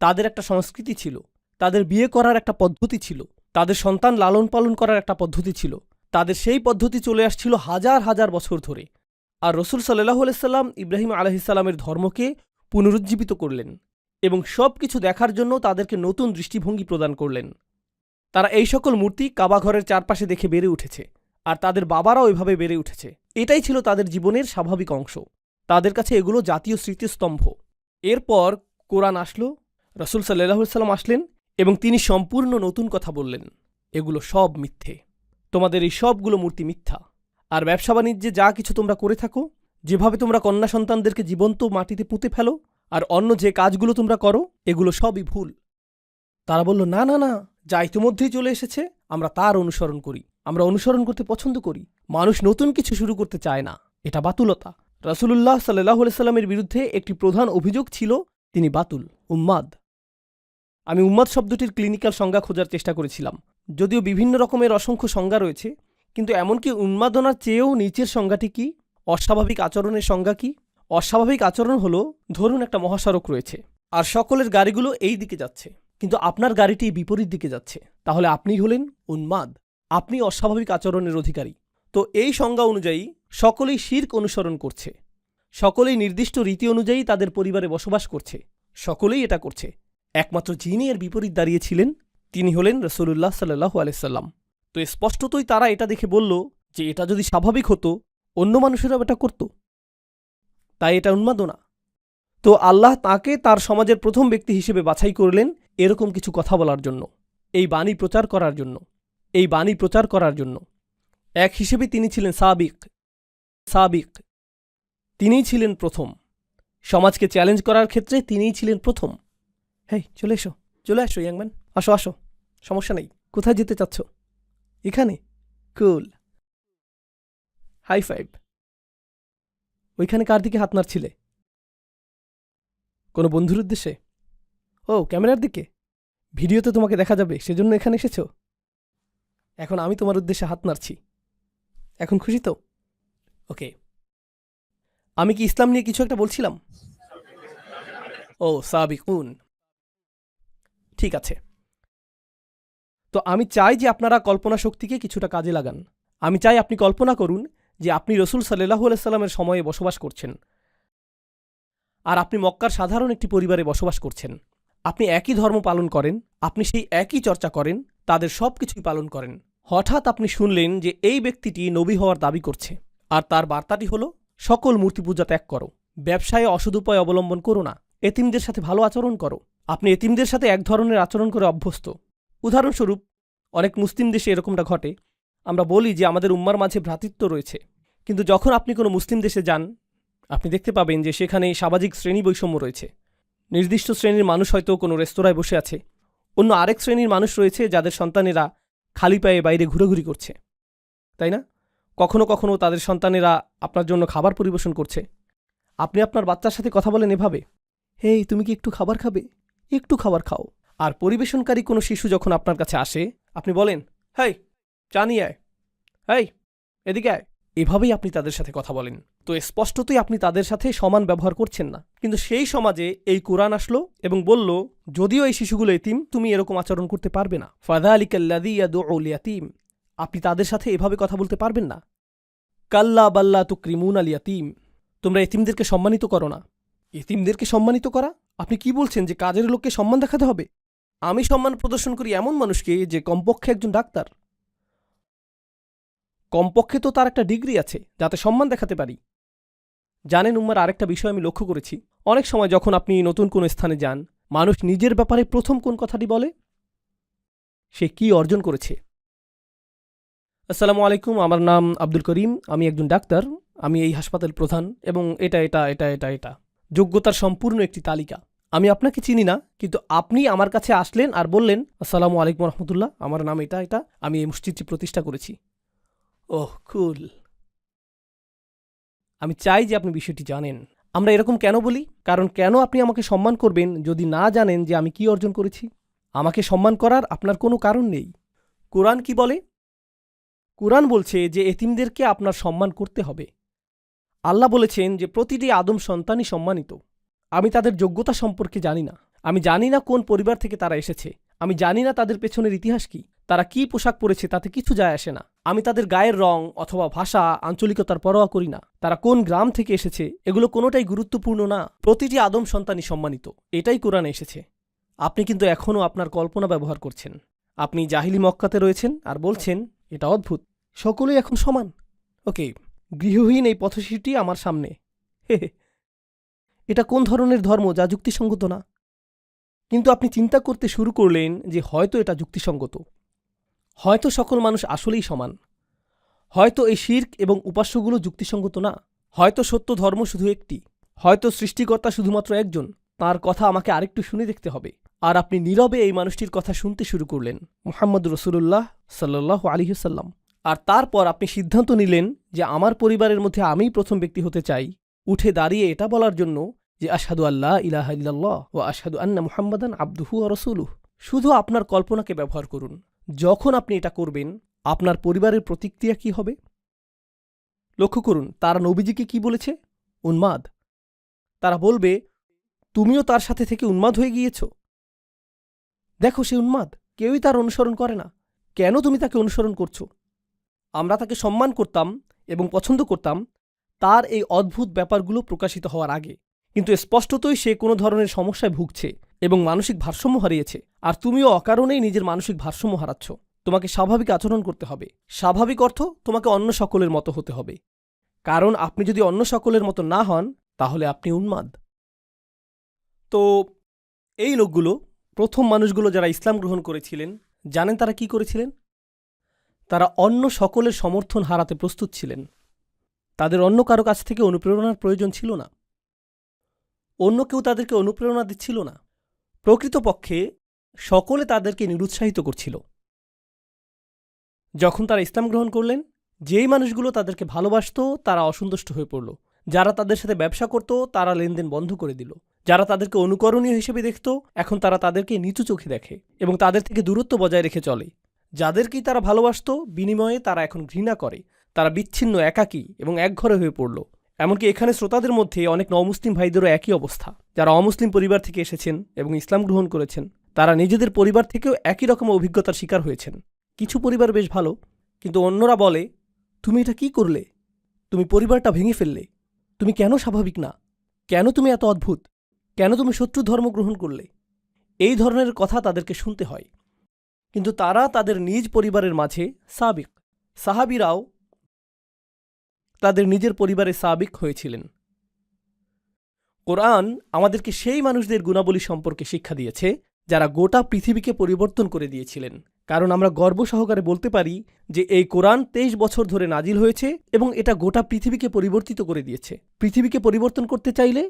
তাদের একটা সংস্কৃতি ছিল, তাদের বিয়ে করার একটা পদ্ধতি ছিল, তাদের সন্তান লালন পালন করার একটা পদ্ধতি ছিল। তাদের সেই পদ্ধতি চলে আসছিল হাজার হাজার বছর ধরে। আর রসুল সাল্লাল্লাহু আলাইহি সাল্লাম ইব্রাহিম আলাইহিসসালামের ধর্মকে পুনরুজ্জীবিত করলেন এবং সব কিছু দেখার জন্য তাদেরকে নতুন দৃষ্টিভঙ্গি প্রদান করলেন। তারা এই সকল মূর্তি কাবা ঘরের চারপাশে দেখে বেড়ে উঠেছে, আর তাদের বাবারাও এভাবে বেড়ে উঠেছে। এটাই ছিল তাদের জীবনের স্বাভাবিক অংশ। তাদের কাছে এগুলো জাতীয় স্মৃতিস্তম্ভ। এরপর কোরআন আসলো, রসুল সাল্লাল্লাহু আলাইহি সাল্লাম আসলেন এবং তিনি সম্পূর্ণ নতুন কথা বললেন, এগুলো সব মিথ্যে, তোমাদের এই সবগুলো মূর্তি মিথ্যা। আর ব্যবসা বাণিজ্যে যা কিছু তোমরা করে থাকো, যেভাবে তোমরা কন্যা সন্তানদেরকে জীবন্ত মাটিতে পুঁতে ফেলো, আর অন্য যে কাজগুলো তোমরা করো, এগুলো সবই ভুল। তারা বলল, না না না, যা ইতিমধ্যেই চলে এসেছে আমরা তার অনুসরণ করি, আমরা অনুসরণ করতে পছন্দ করি। মানুষ নতুন কিছু শুরু করতে চায় না, এটা বাতুলতা। রাসূলুল্লাহ সাল্লাল্লাহু আলাইহি সাল্লামের বিরুদ্ধে একটি প্রধান অভিযোগ ছিল, তিনি বাতুল, উম্মাদ। আমি উম্মাদ শব্দটির ক্লিনিক্যাল সংজ্ঞা খোঁজার চেষ্টা করেছিলাম, যদিও বিভিন্ন রকমের অসংখ্য সংজ্ঞা রয়েছে, কিন্তু এমনকি উন্মাদনার চেয়েও নিচের সংজ্ঞাটি কি? অস্বাভাবিক আচরণের সংজ্ঞা কি? অস্বাভাবিক আচরণ হলো, ধরুন একটা মহাসড়ক রয়েছে আর সকলের গাড়িগুলো এই দিকে যাচ্ছে, কিন্তু আপনার গাড়িটি বিপরীত দিকে যাচ্ছে, তাহলে আপনি হলেন উন্মাদ। আপনি অস্বাভাবিক আচরণের অধিকারী। তো এই সংজ্ঞা অনুযায়ী সকলেই শিরক অনুসরণ করছে, সকলেই নির্দিষ্ট রীতি অনুযায়ী তাদের পরিবারে বসবাস করছে, সকলেই এটা করছে। একমাত্র যিনি এর বিপরীত দাঁড়িয়েছিলেন তিনি হলেন রাসূলুল্লাহ সাল্লাল্লাহু আলাইহি সাল্লাম। তো স্পষ্টতই তারা এটা দেখে বলল যে এটা যদি স্বাভাবিক হতো অন্য মানুষেরাও এটা করত, তাই এটা উন্মাদনা। তো আল্লাহ তাকে তার সমাজের প্রথম ব্যক্তি হিসেবে বাছাই করলেন এরকম কিছু কথা বলার জন্য, এই বাণী প্রচার করার জন্য, এই বাণী প্রচার করার জন্য। এক হিসেবে তিনি ছিলেন সাবিক, তিনিই ছিলেন প্রথম। সমাজকে চ্যালেঞ্জ করার ক্ষেত্রে তিনিই ছিলেন প্রথম। হেই, চলে আসো ইয়াংম্যান, আসো, সমস্যা নেই। কোথায় যেতে চাচ্ছ? এখানে? কুল, হাই ফাইভ। ওইখানে কার দিকে হাত নাড়ছিলে? কোনো বন্ধুর উদ্দেশ্যে? ও, ক্যামেরার দিকে? ভিডিওতে তোমাকে দেখা যাবে সেজন্য এখানে এসেছ? এখন আমি তোমার উদ্দেশ্যে হাত নাড়ছি, এখন খুশি তো? ওকে, আমি কি ইসলাম নিয়ে কিছু একটা বলছিলাম? ও, সাবিকুন, ঠিক আছে। তো আমি চাই যে আপনারা কল্পনা শক্তিকে কিছুটা কাজে লাগান। আমি চাই আপনি কল্পনা করুন যে আপনি রসুল সাল্লাল্লাহু আলাইহি সাল্লামের সময়ে বসবাস করছেন, আর আপনি মক্কার সাধারণ একটি পরিবারে বসবাস করছেন। আপনি একই ধর্ম পালন করেন, আপনি সেই একই চর্চা করেন, তাদের সব কিছুই পালন করেন। হঠাৎ আপনি শুনলেন যে এই ব্যক্তিটি নবী হওয়ার দাবি করছে, আর তার বার্তাটি হল সকল মূর্তি পূজা ত্যাগ করো, ব্যবসায়ে অসৎ উপায় অবলম্বন করো না, এতিমদের সাথে ভালো আচরণ করো। আপনি এতিমদের সাথে এক ধরনের আচরণ করে অভ্যস্ত। উদাহরণস্বরূপ, অনেক মুসলিম দেশে এরকমটা ঘটে। আমরা বলি যে আমাদের উম্মার মাঝে ভ্রাতৃত্ব রয়েছে, কিন্তু যখন আপনি কোনো মুসলিম দেশে যান আপনি দেখতে পাবেন যে সেখানে সামাজিক শ্রেণী বৈষম্য রয়েছে। নির্দিষ্ট শ্রেণীর মানুষ হয়তো কোনো রেস্তোরাঁয় বসে আছে, অন্য আরেক শ্রেণীর মানুষ রয়েছে যাদের সন্তানেরা খালি পায়ে বাইরে ঘুরোঘুরি করছে, তাই না? কখনো কখনো তাদের সন্তানেরা আপনার জন্য খাবার পরিবেশন করছে। আপনি আপনার বাচ্চার সাথে কথা বলেন এভাবে, হেই, তুমি কি একটু খাবার খাবে? একটু খাবার খাও। আর পরিবেশনকারী কোনো শিশু যখন আপনার কাছে আসে আপনি বলেন, হেই, চা নিয়ে আয়, হেই, এদিকে আয়। এভাবেই আপনি তাদের সাথে কথা বলেন। তো স্পষ্টতই আপনি তাদের সাথে সমান ব্যবহার করছেন না। কিন্তু সেই সমাজে এই কোরআন আসলো এবং বলল, যদিও এই শিশুগুলো এতিম, তুমি এরকম আচরণ করতে পারবে না। ফাযালিকাল্লাযী ইয়াদউল ইয়াতীম, আপনি তাদের সাথে এভাবে কথা বলতে পারবেন না। কাল্লা বাল্লা তুকরিমুনাল ইয়াতীম, তোমরা এতিমদেরকে সম্মানিত করো না। এতিমদেরকে সম্মানিত করা? আপনি কি বলছেন যে কাজের লোককে সম্মান দেখাতে হবে? আমি সম্মান প্রদর্শন করি এমন মানুষকে যে কমপক্ষে একজন ডাক্তার, কমপক্ষে তো তার একটা ডিগ্রি আছে, যাতে সম্মান দেখাতে পারি। জানেন উম্মার আরেকটা বিষয় আমি লক্ষ্য করেছি, অনেক সময় যখন আপনি নতুন কোনো স্থানে যান, মানুষ নিজের ব্যাপারে প্রথম কোন কথাটি বলে? সে কি অর্জন করেছে। আসসালামু আলাইকুম, আমার নাম আব্দুল করিম, আমি একজন ডাক্তার, আমি এই হাসপাতাল প্রধান, এবং এটা এটা এটা এটা এটা যোগ্যতার সম্পূর্ণ একটি তালিকা। আমি আপনাকে চিনি না, কিন্তু আপনি আমার কাছে আসলেন আর বললেন, আসসালামু আলাইকুম রহমতুল্লাহ, আমার নাম এটা এটা, আমি এই মসজিদটি প্রতিষ্ঠা করেছি। ওহ, কুল। আমি চাই যে আপনি বিষয়টি জানেন। আমরা এরকম কেন বলি? কারণ কেন আপনি আমাকে সম্মান করবেন যদি না জানেন যে আমি কি অর্জন করেছি? আমাকে সম্মান করার আপনার কোনো কারণ নেই। কোরআন কি বলে? কোরআন বলছে যে এতিমদেরকে আপনার সম্মান করতে হবে। আল্লাহ বলেছেন যে প্রতিটি আদম সন্তানই সম্মানিত। আমি তাদের যোগ্যতা সম্পর্কে জানি না, আমি জানি না কোন পরিবার থেকে তারা এসেছে, আমি জানি না তাদের পেছনের ইতিহাস কি, তারা কি পোশাক পরেছে তাতে কিছু যায় আসে না, আমি তাদের গায়ের রং অথবা ভাষা আঞ্চলিকতার পরোয়া করি না, তারা কোন গ্রাম থেকে এসেছে এগুলো কোনোটাই গুরুত্বপূর্ণ না। প্রতিটি আদম সন্তানই সম্মানিত, এটাই কোরআনে এসেছে। আপনি কিন্তু এখনও আপনার কল্পনা ব্যবহার করছেন। আপনি জাহিলি মক্কাতে রয়েছেন আর বলছেন এটা অদ্ভুত, সকলেই এখন সমান। ওকে, গৃহহীন এই পথশিশুটি আমার সামনে, হে, এটা কোন ধরনের ধর্ম যা যুক্তিসঙ্গত না? কিন্তু আপনি চিন্তা করতে শুরু করলেন যে হয়তো এটা যুক্তিসঙ্গত, হয়তো সকল মানুষ আসলেই সমান, হয়তো এই শিরক এবং উপাস্যগুলো যুক্তিসঙ্গত না, হয়তো সত্য ধর্ম শুধু একটি, হয়তো সৃষ্টিকর্তা শুধুমাত্র একজন, তার কথা আমাকে আরেকটু শুনে দেখতে হবে। আর আপনি নীরবে এই মানুষটির কথা শুনতে শুরু করলেন, মুহাম্মদ রাসূলুল্লাহ সাল্লাল্লাহু আলাইহি ওয়াসাল্লাম। আর তারপর আপনি সিদ্ধান্ত নিলেন যে আমার পরিবারের মধ্যে আমিই প্রথম ব্যক্তি হতে চাই, উঠে দাঁড়িয়ে এটা বলার জন্য যে আশহাদু আল্লা ইলাহা ইল্লাল্লাহ ওয়া আশহাদু আন্না মুহাম্মাদান আবদুহু ওয়া রাসূলুহু। শুধু আপনার কল্পনাকে ব্যবহার করুন। যখন আপনি এটা করবেন, আপনার পরিবারের প্রতিক্রিয়া কি হবে? লক্ষ্য করুন, তারা নবীজিকে কি বলেছে? উন্মাদ। তারা বলবে, তুমিও তার সাথে থেকে উন্মাদ হয়ে গিয়েছ। দেখো, সে উন্মাদ, কেউই তার অনুসরণ করে না, কেন তুমি তাকে অনুসরণ করছো? আমরা তাকে সম্মান করতাম এবং পছন্দ করতাম তার এই অদ্ভুত ব্যাপারগুলো প্রকাশিত হওয়ার আগে, কিন্তু স্পষ্টতই সে কোনো ধরনের সমস্যায় ভুগছে এবং মানসিক ভারসাম্য হারিয়েছে। আর তুমিও অকারণেই নিজের মানসিক ভারসাম্য হারাচ্ছ। তোমাকে স্বাভাবিক আচরণ করতে হবে। স্বাভাবিক অর্থ তোমাকে অন্য সকলের মতো হতে হবে, কারণ আপনি যদি অন্য সকলের মতো না হন তাহলে আপনি উন্মাদ। তো এই লোকগুলো, প্রথম মানুষগুলো যারা ইসলাম গ্রহণ করেছিলেন, জানেন তারা কি করেছিলেন? তারা অন্য সকলের সমর্থন হারাতে প্রস্তুত ছিলেন। তাদের অন্য কারো কাছ থেকে অনুপ্রেরণার প্রয়োজন ছিল না। অন্য কেউ তাদেরকে অনুপ্রেরণা দিচ্ছিল না। প্রকৃতপক্ষে সকলে তাদেরকে নিরুৎসাহিত করছিল। যখন তারা ইসলাম গ্রহণ করলেন, যেই মানুষগুলো তাদেরকে ভালোবাসত তারা অসন্তুষ্ট হয়ে পড়ল। যারা তাদের সাথে ব্যবসা করত তারা লেনদেন বন্ধ করে দিল। যারা তাদেরকে অনুকরণীয় হিসেবে দেখত এখন তারা তাদেরকে নিচু চোখে দেখে এবং তাদের থেকে দূরত্ব বজায় রেখে চলে। যাদেরকেই তারা ভালোবাসত বিনিময়ে তারা এখন ঘৃণা করে। তারা বিচ্ছিন্ন, একাকী এবং একঘরে হয়ে পড়ল। এমনকি এখানে শ্রোতাদের মধ্যে অনেক নমুসলিম ভাইদেরও একই অবস্থা। যারা অমুসলিম পরিবার থেকে এসেছেন এবং ইসলাম গ্রহণ করেছেন, তারা নিজেদের পরিবার থেকেও একই রকম অভিজ্ঞতার শিকার হয়েছেন। কিছু পরিবার বেশ ভালো, কিন্তু অন্যরা বলে, তুমি এটা কি করলে? তুমি পরিবারটা ভেঙে ফেললে। তুমি কেন স্বাভাবিক না? কেন তুমি এত অদ্ভুত? কেন তুমি শত্রু ধর্ম গ্রহণ করলে? এই ধরনের কথা তাদেরকে শুনতে হয়। কিন্তু তারা তাদের নিজ পরিবারের মাঝে সাবিক। সাহাবীরাও তাদের নিজের পরিবারে সাবিক হয়েছিলেন। কোরআন আমাদেরকে সেই মানুষদের গুণাবলী সম্পর্কে শিক্ষা দিয়েছে যারা গোটা পৃথিবীকে পরিবর্তন করে দিয়েছিলেন। কারণ আমরা গর্ব সহকারে বলতে পারি যে এই কোরআন 23 বছর ধরে নাজিল হয়েছে এবং এটা গোটা পৃথিবীকে পরিবর্তিত করে দিয়েছে। পৃথিবীকে পরিবর্তন করতে চাইলে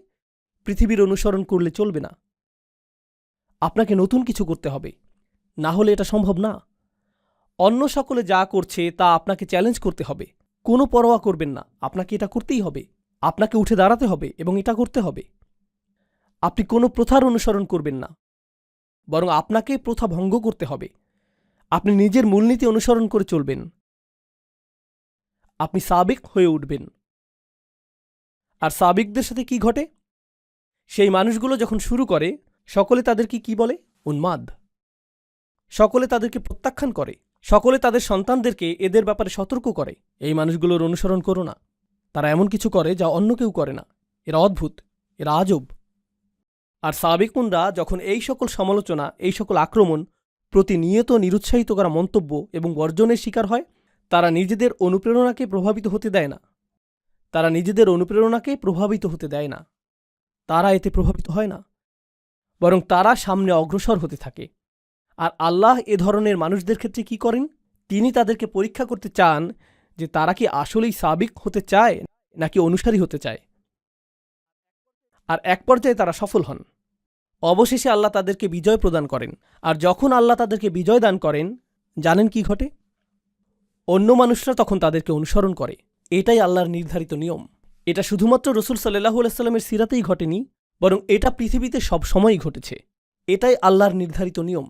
পৃথিবীর অনুসরণ করলে চলবে না। আপনাকে নতুন কিছু করতে হবে, না হলে এটা সম্ভব না। অন্য সকলে যা করছে তা আপনাকে চ্যালেঞ্জ করতে হবে। কোনো পরোয়া করবেন না, আপনাকে এটা করতেই হবে। আপনাকে উঠে দাঁড়াতে হবে এবং এটা করতে হবে। আপনি কোনো প্রথার অনুসরণ করবেন না, বরং আপনাকে প্রথা ভঙ্গ করতে হবে। আপনি নিজের মূলনীতি অনুসরণ করে চলবেন। আপনি সাবিক হয়ে উঠবেন। আর সাবিকদের সাথে কি ঘটে? সেই মানুষগুলো যখন শুরু করে, সকলে তাদেরকে কি বলে? উন্মাদ। সকলে তাদেরকে প্রত্যাখ্যান করে। সকলে তাদের সন্তানদেরকে এদের ব্যাপারে সতর্ক করে, এই মানুষগুলোর অনুসরণ করো না। তারা এমন কিছু করে যা অন্য কেউ করে না। এরা অদ্ভুত, এরা আজব। আর সাবিকুনরা যখন এই সকল সমালোচনা, এই সকল আক্রমণ, প্রতিনিয়ত নিরুৎসাহিত করা মন্তব্য এবং বর্জনের শিকার হয়, তারা নিজেদের অনুপ্রেরণাকে প্রভাবিত হতে দেয় না। তারা নিজেদের অনুপ্রেরণাকে প্রভাবিত হতে দেয় না। তারা এতে প্রভাবিত হয় না, বরং তারা সামনে অগ্রসর হতে থাকে। আর আল্লাহ এ ধরনের মানুষদের ক্ষেত্রে কি করেন? তিনি তাদেরকে পরীক্ষা করতে চান যে তারা কি আসলেই সাবিক হতে চায় নাকি অনুসারী হতে চায়। আর এক পর্যায়ে তারা সফল হন। অবশেষে আল্লাহ তাদেরকে বিজয় প্রদান করেন। আর যখন আল্লাহ তাদেরকে বিজয় দান করেন, জানেন কি ঘটে? অন্য মানুষরা তখন তাদেরকে অনুসরণ করে। এটাই আল্লাহর নির্ধারিত নিয়ম। এটা শুধুমাত্র রাসূল সাল্লাল্লাহু আলাইহি ওয়াসাল্লামের সিরাতেই ঘটেনি, বরং এটা পৃথিবীতে সব সময়ই ঘটেছে। এটাই আল্লাহর নির্ধারিত নিয়ম।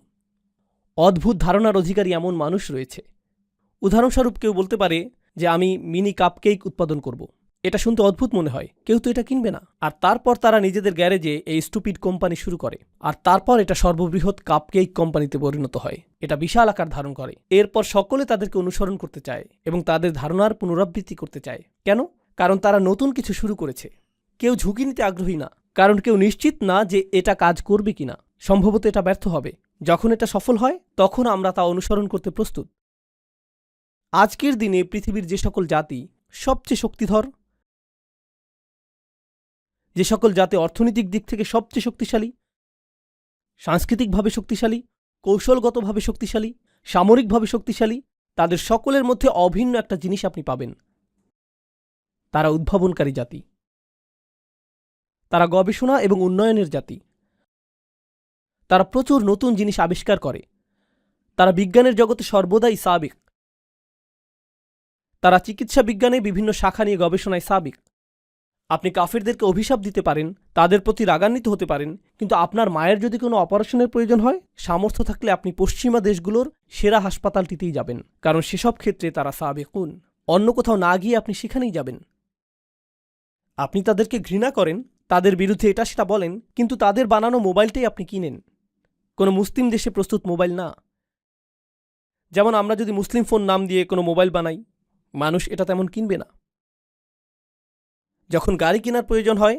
অদ্ভুত ধারণার অধিকারী এমন মানুষ রয়েছে। উদাহরণস্বরূপ কেউ বলতে পারে যে আমি মিনি কাপকেক উৎপাদন করব। এটা শুনতে অদ্ভুত মনে হয়, কেউ তো এটা কিনবে না। আর তারপর তারা নিজেদের গ্যারেজে এই স্টুপিড কোম্পানি শুরু করে। আর তারপর এটা সর্ববৃহৎ কাপকেক কোম্পানিতে পরিণত হয়। এটা বিশাল আকার ধারণ করে। এরপর সকলে তাদেরকে অনুসরণ করতে চায় এবং তাদের ধারণার পুনরাবৃত্তি করতে চায়। কেন? কারণ তারা নতুন কিছু শুরু করেছে। কেউ ঝুঁকি নিতে আগ্রহী না, কারণ কেউ নিশ্চিত না যে এটা কাজ করবে কিনা। সম্ভবত এটা ব্যর্থ হবে। যখন এটা সফল হয় তখন আমরা তা অনুসরণ করতে প্রস্তুত। আজকের দিনে পৃথিবীর যে সকল জাতি সবচেয়ে শক্তিধর, যে সকল জাতি অর্থনৈতিক দিক থেকে সবচেয়ে শক্তিশালী, সাংস্কৃতিকভাবে শক্তিশালী, কৌশলগতভাবে শক্তিশালী, সামরিকভাবে শক্তিশালী, তাদের সকলের মধ্যে অভিন্ন একটা জিনিস আপনি পাবেন। তারা উদ্ভাবনকারী জাতি। তারা গবেষণা এবং উন্নয়নের জাতি। তারা প্রচুর নতুন জিনিস আবিষ্কার করে। তারা বিজ্ঞানের জগতে সর্বদাই সাবিক। তারা চিকিৎসা বিজ্ঞানে বিভিন্ন শাখা নিয়ে গবেষণায় সাবিক। আপনি কাফিরদেরকে অভিশাপ দিতে পারেন, তাদের প্রতি রাগান্বিত হতে পারেন, কিন্তু আপনার মায়ের যদি কোনো অপারেশনের প্রয়োজন হয়, সামর্থ্য থাকলে আপনি পশ্চিমা দেশগুলোর সেরা হাসপাতালটিতেই যাবেন, কারণ সেসব ক্ষেত্রে তারা সাবেকুন। অন্য কোথাও না গিয়ে আপনি সেখানেই যাবেন। আপনি তাদেরকে ঘৃণা করেন, তাদের বিরুদ্ধে এটা সেটা বলেন, কিন্তু তাদের বানানো মোবাইলটাই আপনি কিনেন। কোনো মুসলিম দেশে প্রস্তুত মোবাইল না। যেমন আমরা যদি মুসলিম ফোন নাম দিয়ে কোনো মোবাইল বানাই, মানুষ এটা তেমন কিনবে না। যখন গাড়ি কেনার প্রয়োজন হয়,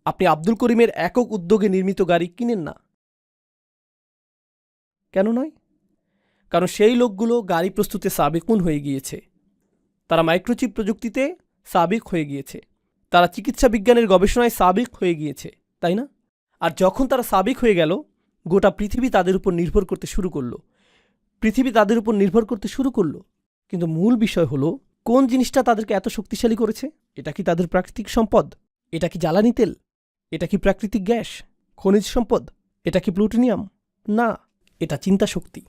আপনি আব্দুল করিমের একক উদ্যোগে নির্মিত গাড়ি কিনেন না। কেন নয়? কারণ সেই লোকগুলো গাড়ি প্রস্তুতে সাবেকুন হয়ে গিয়েছে, তারা মাইক্রোচিপ প্রযুক্তিতে সাবেক হয়ে গিয়েছে, তারা চিকিৎসা বিজ্ঞানের গবেষণায় সাবেক হয়ে গিয়েছে, তাই না? আর যখন তারা সাবেক হয়ে গেল, গোটা পৃথিবী তাদের উপর নির্ভর করতে শুরু করলো। কিন্তু মূল বিষয় হলো, কোন জিনিসটা তাদেরকে এত শক্তিশালী করেছে? এটা কি তাদের প্রাকৃতিক সম্পদ? এটা কি জ্বালানি তেল? এটা কি প্রাকৃতিক গ্যাস, খনিজ সম্পদ? এটা কি প্লুটোনিয়াম? না, এটা চিন্তা শক্তি।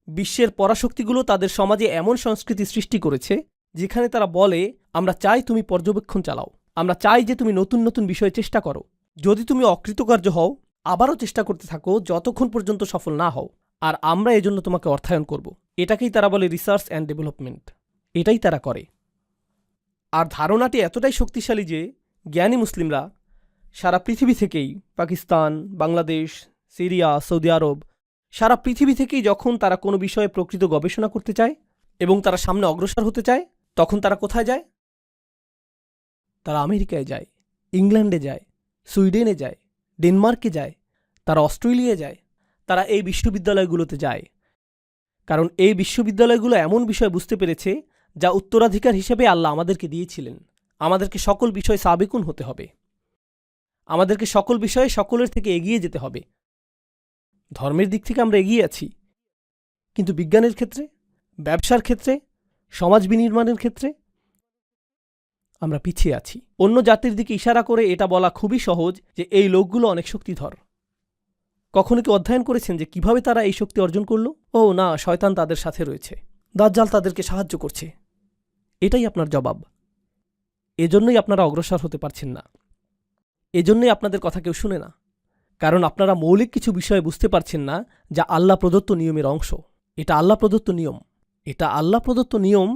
বিশ্বের পরাশক্তিগুলো তাদের সমাজে এমন সংস্কৃতি সৃষ্টি করেছে যেখানে তারা বলে, আমরা চাই তুমি পর্যবেক্ষণ চালাও, আমরা চাই যে তুমি নতুন নতুন বিষয়ে চেষ্টা করো, যদি তুমি অকৃতকার্য হও আবারও চেষ্টা করতে থাকো যতক্ষণ পর্যন্ত সফল না হও, আর আমরা এজন্য তোমাকে অর্থায়ন করব। এটাকেই তারা বলে রিসার্চ অ্যান্ড ডেভেলপমেন্ট। এটাই তারা করে। আর ধারণাটি এতটাই শক্তিশালী যে জ্ঞানী মুসলিমরা সারা পৃথিবী থেকেই, পাকিস্তান, বাংলাদেশ, সিরিয়া, সৌদি আরব, সারা পৃথিবী থেকেই যখন তারা কোনো বিষয়ে প্রকৃত গবেষণা করতে চায় এবং তারা সামনে অগ্রসর হতে চায়, তখন তারা কোথায় যায়? তারা আমেরিকায় যায়, ইংল্যান্ডে যায়, সুইডেনে যায়, ডেনমার্কে যায়, তারা অস্ট্রেলিয়ায় যায়, তারা এই বিশ্ববিদ্যালয়গুলোতে যায়। কারণ এই বিশ্ববিদ্যালয়গুলো এমন বিষয় বুঝতে পেরেছে যা উত্তরাধিকার হিসেবে আল্লাহ আমাদেরকে দিয়েছিলেন। আমাদেরকে সকল বিষয়ে সাবেকুন হতে হবে, আমাদেরকে সকল বিষয়ে সকলের থেকে এগিয়ে যেতে হবে। ধর্মের দিক থেকে আমরা এগিয়ে আছি, কিন্তু বিজ্ঞানের ক্ষেত্রে, ব্যবসার ক্ষেত্রে, সমাজ বিনির্মাণের ক্ষেত্রে আমরা পিছিয়ে আছি। অন্য জাতির দিকে ইশারা করে এটা বলা খুবই সহজ যে এই লোকগুলো অনেক শক্তিধর। কখনো কি অধ্যয়ন করেছেন যে কিভাবে তারা এই শক্তি অর্জন করল? ও না, শয়তান তাদের সাথে রয়েছে, দাজ্জাল তাদেরকে সাহায্য করছে। এটাই আপনার জবাব। এজন্যই আপনারা অগ্রসর হতে পারছেন না, এজন্যই আপনাদের কথা কেউ শুনে না, কারণ আপনারা মৌলিক কিছু বিষয়ে বুঝতে পারছেন না যা আল্লাহ প্রদত্ত নিয়মের অংশ। এটা আল্লাহ প্রদত্ত নিয়ম, এটা আল্লাহ প্রদত্ত নিয়ম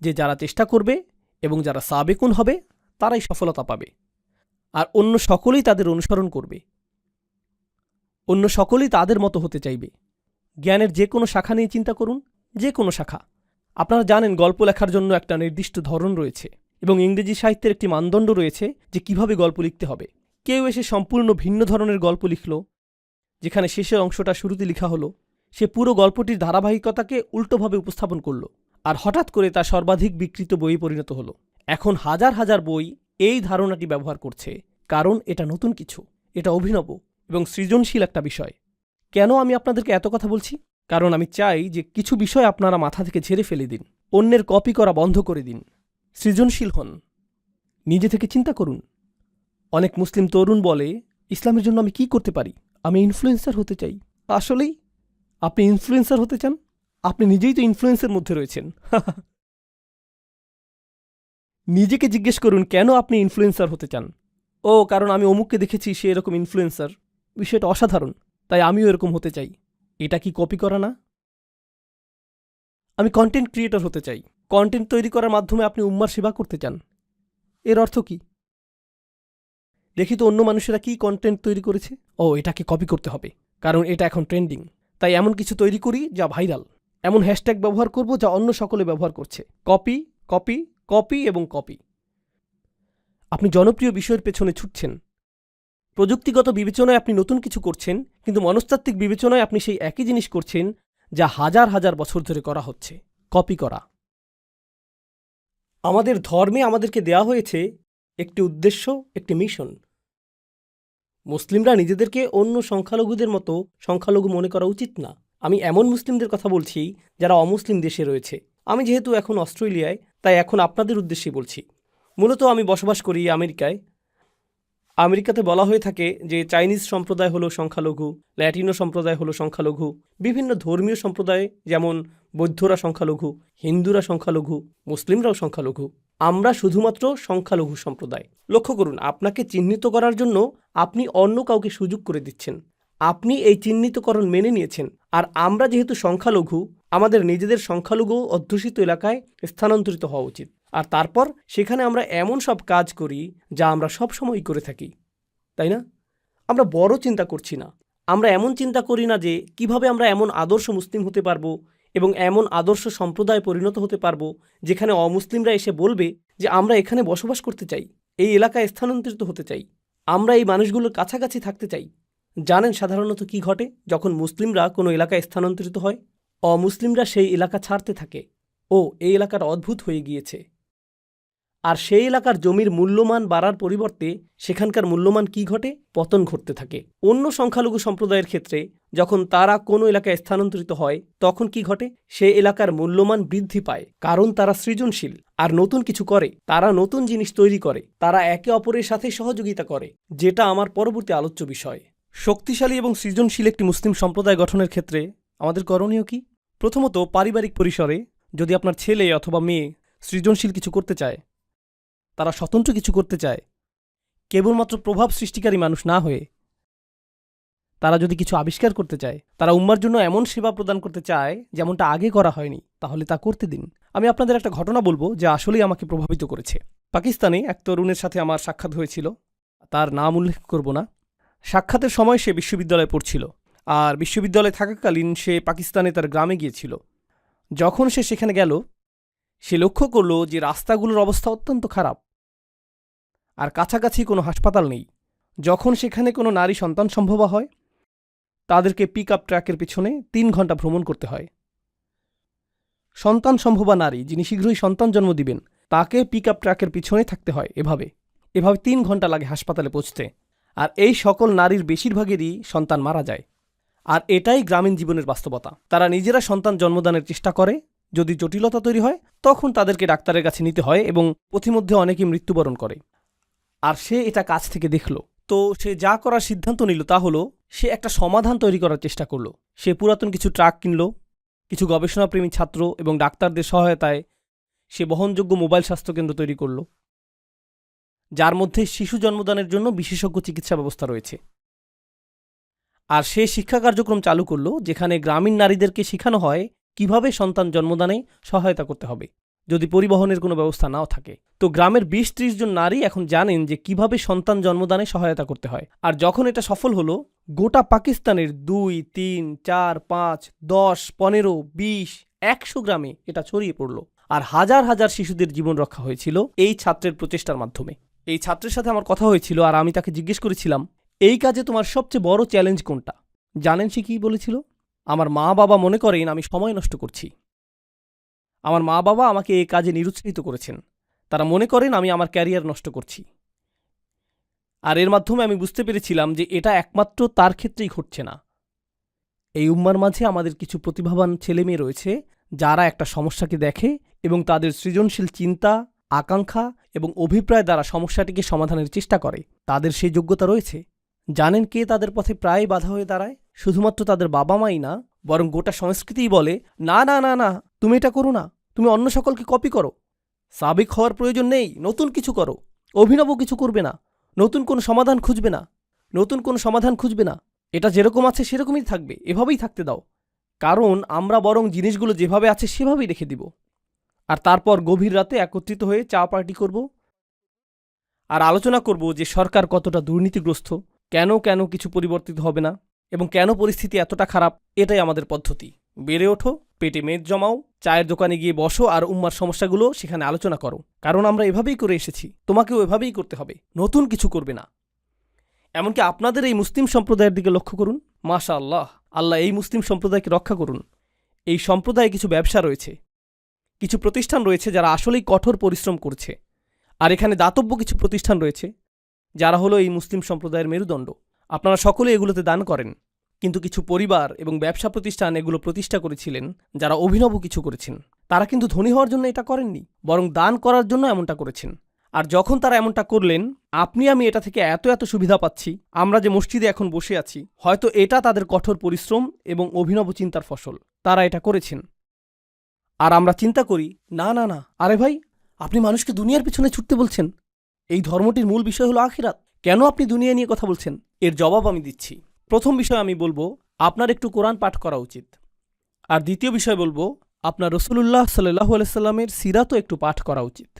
যে যারা চেষ্টা করবে এবং যারা সাবেকুন হবে তারাই সফলতা পাবে, আর অন্য সকলেই তাদের অনুসরণ করবে, অন্য সকলেই তাদের মতো হতে চাইবে। জ্ঞানের যে কোনো শাখা নিয়ে চিন্তা করুন, যে কোনো শাখা। আপনারা জানেন গল্প লেখার জন্য একটা নির্দিষ্ট ধরন রয়েছে এবং ইংরেজি সাহিত্যের একটি মানদণ্ড রয়েছে যে কিভাবে গল্প লিখতে হবে। কেউ এসে সম্পূর্ণ ভিন্ন ধরনের গল্প লিখল, যেখানে শেষের অংশটা শুরুতে লেখা হলো। সে পুরো গল্পটির ধারাবাহিকতাকে উল্টোভাবে উপস্থাপন করল, আর হঠাৎ করে তা সর্বাধিক বিকৃত বইয়ে পরিণত হলো। এখন হাজার হাজার বই এই ধারণাটি ব্যবহার করছে, কারণ এটা নতুন কিছু, এটা অভিনব এবং সৃজনশীল একটা বিষয়। কেন আমি আপনাদেরকে এত কথা বলছি? কারণ আমি চাই যে কিছু বিষয় আপনারা মাথা থেকে ঝেড়ে ফেলে দিন, অন্যের কপি করা বন্ধ করে দিন, সৃজনশীল হন, নিজে থেকে চিন্তা করুন। অনেক মুসলিম তরুণ বলে, ইসলামের জন্য আমি কি করতে পারি? আমি ইনফ্লুয়েন্সার হতে চাই। আসলেই আপনি ইনফ্লুয়েন্সার হতে চান? আপনি নিজেই তো ইনফ্লুয়েন্সের মধ্যে রয়েছেন। নিজেকে জিজ্ঞেস করুন কেন আপনি ইনফ্লুয়েন্সার হতে চান। ও, কারণ আমি অমুককে দেখেছি সে এরকম ইনফ্লুয়েন্সার, বিষয়টা অসাধারণ, তাই আমিও এরকম হতে চাই। এটা কি কপি করা না? আমি কন্টেন্ট ক্রিয়েটর হতে চাই। কন্টেন্ট তৈরি করার মাধ্যমে আপনি উম্মার সেবা করতে চান। এর অর্থ কি? দেখি তো অন্য মানুষেরা কি কন্টেন্ট তৈরি করেছে। ও, এটাকে কপি করতে হবে, কারণ এটা এখন ট্রেন্ডিং, তাই এমন কিছু তৈরি করি যা ভাইরাল। এমন হ্যাশট্যাগ ব্যবহার করব যা অন্য সকলে ব্যবহার করছে। কপি, কপি, কপি এবং কপি। আপনি জনপ্রিয় বিষয়ের পেছনে ছুটছেন। প্রযুক্তিগত বিবেচনায় আপনি নতুন কিছু করছেন, কিন্তু মনস্তাত্ত্বিক বিবেচনায় আপনি সেই একই জিনিস করছেন যা হাজার হাজার বছর ধরে করা হচ্ছে, কপি করা। আমাদের ধর্মে আমাদেরকে দেয়া হয়েছে একটি উদ্দেশ্য, একটি মিশন। মুসলিমরা নিজেদেরকে অন্য সংখ্যালঘুদের মতো সংখ্যালঘু মনে করা উচিত না। আমি এমন মুসলিমদের কথা বলছি যারা অমুসলিম দেশে রয়েছে। আমি যেহেতু এখন অস্ট্রেলিয়ায়, তাই এখন আপনাদের উদ্দেশ্যেই বলছি। মূলত আমি বসবাস করি আমেরিকায়। আমেরিকাতে বলা হয়ে থাকে যে চাইনিজ সম্প্রদায় হলো সংখ্যালঘু, ল্যাটিনো সম্প্রদায় হলো সংখ্যালঘু, বিভিন্ন ধর্মীয় সম্প্রদায় যেমন বৌদ্ধরা সংখ্যালঘু, হিন্দুরা সংখ্যালঘু, মুসলিমরাও সংখ্যালঘু। আমরা শুধুমাত্র সংখ্যালঘু সম্প্রদায়। লক্ষ্য করুন, আপনাকে চিহ্নিত করার জন্য আপনি অন্য কাউকে সুযোগ করে দিচ্ছেন। আপনি এই চিহ্নিতকরণ মেনে নিয়েছেন, আর আমরা যেহেতু সংখ্যালঘু, আমাদের নিজেদের সংখ্যালঘু অধ্যুষিত এলাকায় স্থানান্তরিত হওয়া উচিত। আর তারপর সেখানে আমরা এমন সব কাজ করি যা আমরা সব সময়ই করে থাকি, তাই না? আমরা বড় চিন্তা করছি না, আমরা এমন চিন্তা করি না যে কিভাবে আমরা এমন আদর্শ মুসলিম হতে পারবো এবং এমন আদর্শ সম্প্রদায়ে পরিণত হতে পারবো যেখানে অমুসলিমরা এসে বলবে যে আমরা এখানে বসবাস করতে চাই, এই এলাকায় স্থানান্তরিত হতে চাই, আমরা এই মানুষগুলোর কাছাকাছি থাকতে চাই। জানেন সাধারণত কি ঘটে যখন মুসলিমরা কোনো এলাকায় স্থানান্তরিত হয়? অমুসলিমরা সেই এলাকা ছাড়তে থাকে। ও, এই এলাকাটা অদ্ভুত হয়ে গিয়েছে। আর সেই এলাকার জমির মূল্যমান বাড়ার পরিবর্তে সেখানকার মূল্যমান কি ঘটে? পতন ঘটতে থাকে। অন্য সংখ্যালঘু সম্প্রদায়ের ক্ষেত্রে যখন তারা কোনো এলাকায় স্থানান্তরিত হয় তখন কি ঘটে? সে এলাকার মূল্যমান বৃদ্ধি পায়, কারণ তারা সৃজনশীল আর নতুন কিছু করে, তারা নতুন জিনিস তৈরি করে, তারা একে অপরের সাথে সহযোগিতা করে, যেটা আমার পরবর্তী আলোচ্য বিষয়। শক্তিশালী এবং সৃজনশীল একটি মুসলিম সম্প্রদায় গঠনের ক্ষেত্রে আমাদের করণীয় কি? প্রথমত, পারিবারিক পরিসরে যদি আপনার ছেলে অথবা মেয়ে সৃজনশীল কিছু করতে চায়, তারা স্বতন্ত্র কিছু করতে চায়, কেবলমাত্র প্রভাব সৃষ্টিকারী মানুষ না হয়ে তারা যদি কিছু আবিষ্কার করতে চায়, তারা উম্মার জন্য এমন সেবা প্রদান করতে চায় যেমনটা আগে করা হয়নি, তাহলে তা করতে দিন। আমি আপনাদের একটা ঘটনা বলবো যা আসলেই আমাকে প্রভাবিত করেছে। পাকিস্তানে এক তরুণের সাথে আমার সাক্ষাৎ হয়েছিল, তার নাম উল্লেখ করব না। সাক্ষাতের সময় সে বিশ্ববিদ্যালয়ে পড়ছিল, আর বিশ্ববিদ্যালয়ে থাকাকালীন সে পাকিস্তানে তার গ্রামে গিয়েছিল। যখন সে সেখানে গেল, সে লক্ষ্য করল যে রাস্তাগুলোর অবস্থা অত্যন্ত খারাপ, আর কাছাকাছি কোনো হাসপাতাল নেই। যখন সেখানে কোনো নারী সন্তান সম্ভবা হয়, তাদেরকে পিক আপ ট্র্যাকের পিছনে 3 ঘন্টা ভ্রমণ করতে হয়। সন্তান সম্ভবা নারী যিনি শীঘ্রই সন্তান জন্ম দিবেন, তাকে পিক আপ ট্র্যাকের পিছনে থাকতে হয়। এভাবে 3 ঘন্টা লাগে হাসপাতালে পৌঁছতে। আর এই সকল নারীর বেশিরভাগেরই সন্তান মারা যায়। আর এটাই গ্রামীণ জীবনের বাস্তবতা। তারা নিজেরা সন্তান জন্মদানের চেষ্টা করে, যদি জটিলতা তৈরি হয় তখন তাদেরকে ডাক্তারের কাছে নিতে হয় এবং পথিমধ্যে অনেকেই মৃত্যুবরণ করে। আর সে এটা কাছ থেকে দেখল। তো সে যা করার সিদ্ধান্ত নিল তা হলো সে একটা সমাধান তৈরি করার চেষ্টা করল। সে পুরাতন কিছু ট্রাক কিনল, কিছু গবেষণাপ্রেমী ছাত্র এবং ডাক্তারদের সহায়তায় সে বহনযোগ্য মোবাইল স্বাস্থ্যকেন্দ্র তৈরি করল, যার মধ্যে শিশু জন্মদানের জন্য বিশেষজ্ঞ চিকিৎসা ব্যবস্থা রয়েছে। আর সে শিক্ষা কার্যক্রম চালু করল যেখানে গ্রামীণ নারীদেরকে শেখানো হয় কিভাবে সন্তান জন্মদানে সহায়তা করতে হবে যদি পরিবহনের কোনো ব্যবস্থা নাও থাকে। তো গ্রামের 20-30 জন নারী এখন জানেন যে কিভাবে সন্তান জন্মদানে সহায়তা করতে হয়। আর যখন এটা সফল হলো, গোটা পাকিস্তানের 2, 3, 4, 5, 10, 15, 20, 100 গ্রামে এটা ছড়িয়ে পড়ল। আর হাজার হাজার শিশুদের জীবন রক্ষা হয়েছিল এই ছাত্রের প্রচেষ্টার মাধ্যমে। এই ছাত্রের সাথে আমার কথা হয়েছিল আর আমি তাকে জিজ্ঞেস করেছিলাম, এই কাজে তোমার সবচেয়ে বড় চ্যালেঞ্জ কোনটা? জানেন সে কি বলেছিল? আমার মা বাবা মনে করেন আমি সময় নষ্ট করছি। আমার মা বাবা আমাকে এই কাজে নিরুৎসাহিত করেছেন। তারা মনে করেন আমি আমার ক্যারিয়ার নষ্ট করছি। আর এর মাধ্যমে আমি বুঝতে পেরেছিলাম যে এটা একমাত্র তার ক্ষেত্রেই ঘটছে না। এই উম্মার মাঝে আমাদের কিছু প্রতিভাবান ছেলেমেয়ে রয়েছে যারা একটা সমস্যাকে দেখে এবং তাদের সৃজনশীল চিন্তা, আকাঙ্ক্ষা এবং অভিপ্রায় দ্বারা সমস্যাটিকে সমাধানের চেষ্টা করে। তাদের সেই যোগ্যতা রয়েছে। জানেন কে তাদের পথে প্রায় বাধা হয়ে দাঁড়ায়? শুধুমাত্র তাদের বাবা মাই না, বরং গোটা সংস্কৃতিই বলে, না না না না, তুমি এটা করো না, তুমি অন্য সকলকে কপি করো, সাবেক হওয়ার প্রয়োজন নেই, নতুন কিছু করো, অভিনব কিছু করবে না, নতুন কোনো সমাধান খুঁজবে না, নতুন কোনো সমাধান খুঁজবে না, এটা যেরকম আছে সেরকমই থাকবে, এভাবেই থাকতে দাও, কারণ আমরা বরং জিনিসগুলো যেভাবে আছে সেভাবেই রেখে দিব। আর তারপর গভীর রাতে একত্রিত হয়ে চা পার্টি করব আর আলোচনা করব যে সরকার কতটা দুর্নীতিগ্রস্ত, কেন কেন কিছু পরিবর্তিত হবে না এবং কেন পরিস্থিতি এতটা খারাপ। এটাই আমাদের পদ্ধতি। বেড়ে ওঠো, পেটে মেদ জমাও, চায়ের দোকানে গিয়ে বসো আর উম্মার সমস্যাগুলো সেখানে আলোচনা করো, কারণ আমরা এভাবেই করে এসেছি, তোমাকেও এভাবেই করতে হবে, নতুন কিছু করবে না। এমনকি আপনাদের এই মুসলিম সম্প্রদায়ের দিকে লক্ষ্য করুন। মাশা আল্লাহ, আল্লাহ এই মুসলিম সম্প্রদায়কে রক্ষা করুন। এই সম্প্রদায়ে কিছু ব্যবসা রয়েছে, কিছু প্রতিষ্ঠান রয়েছে যারা আসলেই কঠোর পরিশ্রম করছে। আর এখানে দাতব্য কিছু প্রতিষ্ঠান রয়েছে যারা হলো এই মুসলিম সম্প্রদায়ের মেরুদণ্ড। আপনারা সকলে এগুলোতে দান করেন, কিন্তু কিছু পরিবার এবং ব্যবসা প্রতিষ্ঠান এগুলো প্রতিষ্ঠা করেছিলেন যারা অভিনব কিছু করেছেন। তারা কিন্তু ধনী হওয়ার জন্য এটা করেননি, বরং দান করার জন্য এমনটা করেছেন। আর যখন তারা এমনটা করলেন, আপনি আমি এটা থেকে এত এত সুবিধা পাচ্ছি। আমরা যে মসজিদে এখন বসে আছি, হয়তো এটা তাদের কঠোর পরিশ্রম এবং অভিনব চিন্তার ফসল। তারা এটা করেছেন। আর আমরা চিন্তা করি, না না না, আরে ভাই, আপনি মানুষকে দুনিয়ার পিছনে ছুটতে বলছেন। এই ধর্মটির মূল বিষয় হলো আখিরাত, কেন আপনি দুনিয়া নিয়ে কথা বলছেন? এর জবাব আমি দিচ্ছি। প্রথম বিষয় আমি বলবো, আপনার একটু কোরআন পাঠ করা উচিত। আর দ্বিতীয় বিষয় বলবো, আপনার রসুলুল্লাহ সাল্লাল্লাহু আলাইহি সাল্লামের সিরাতও একটু পাঠ করা উচিত।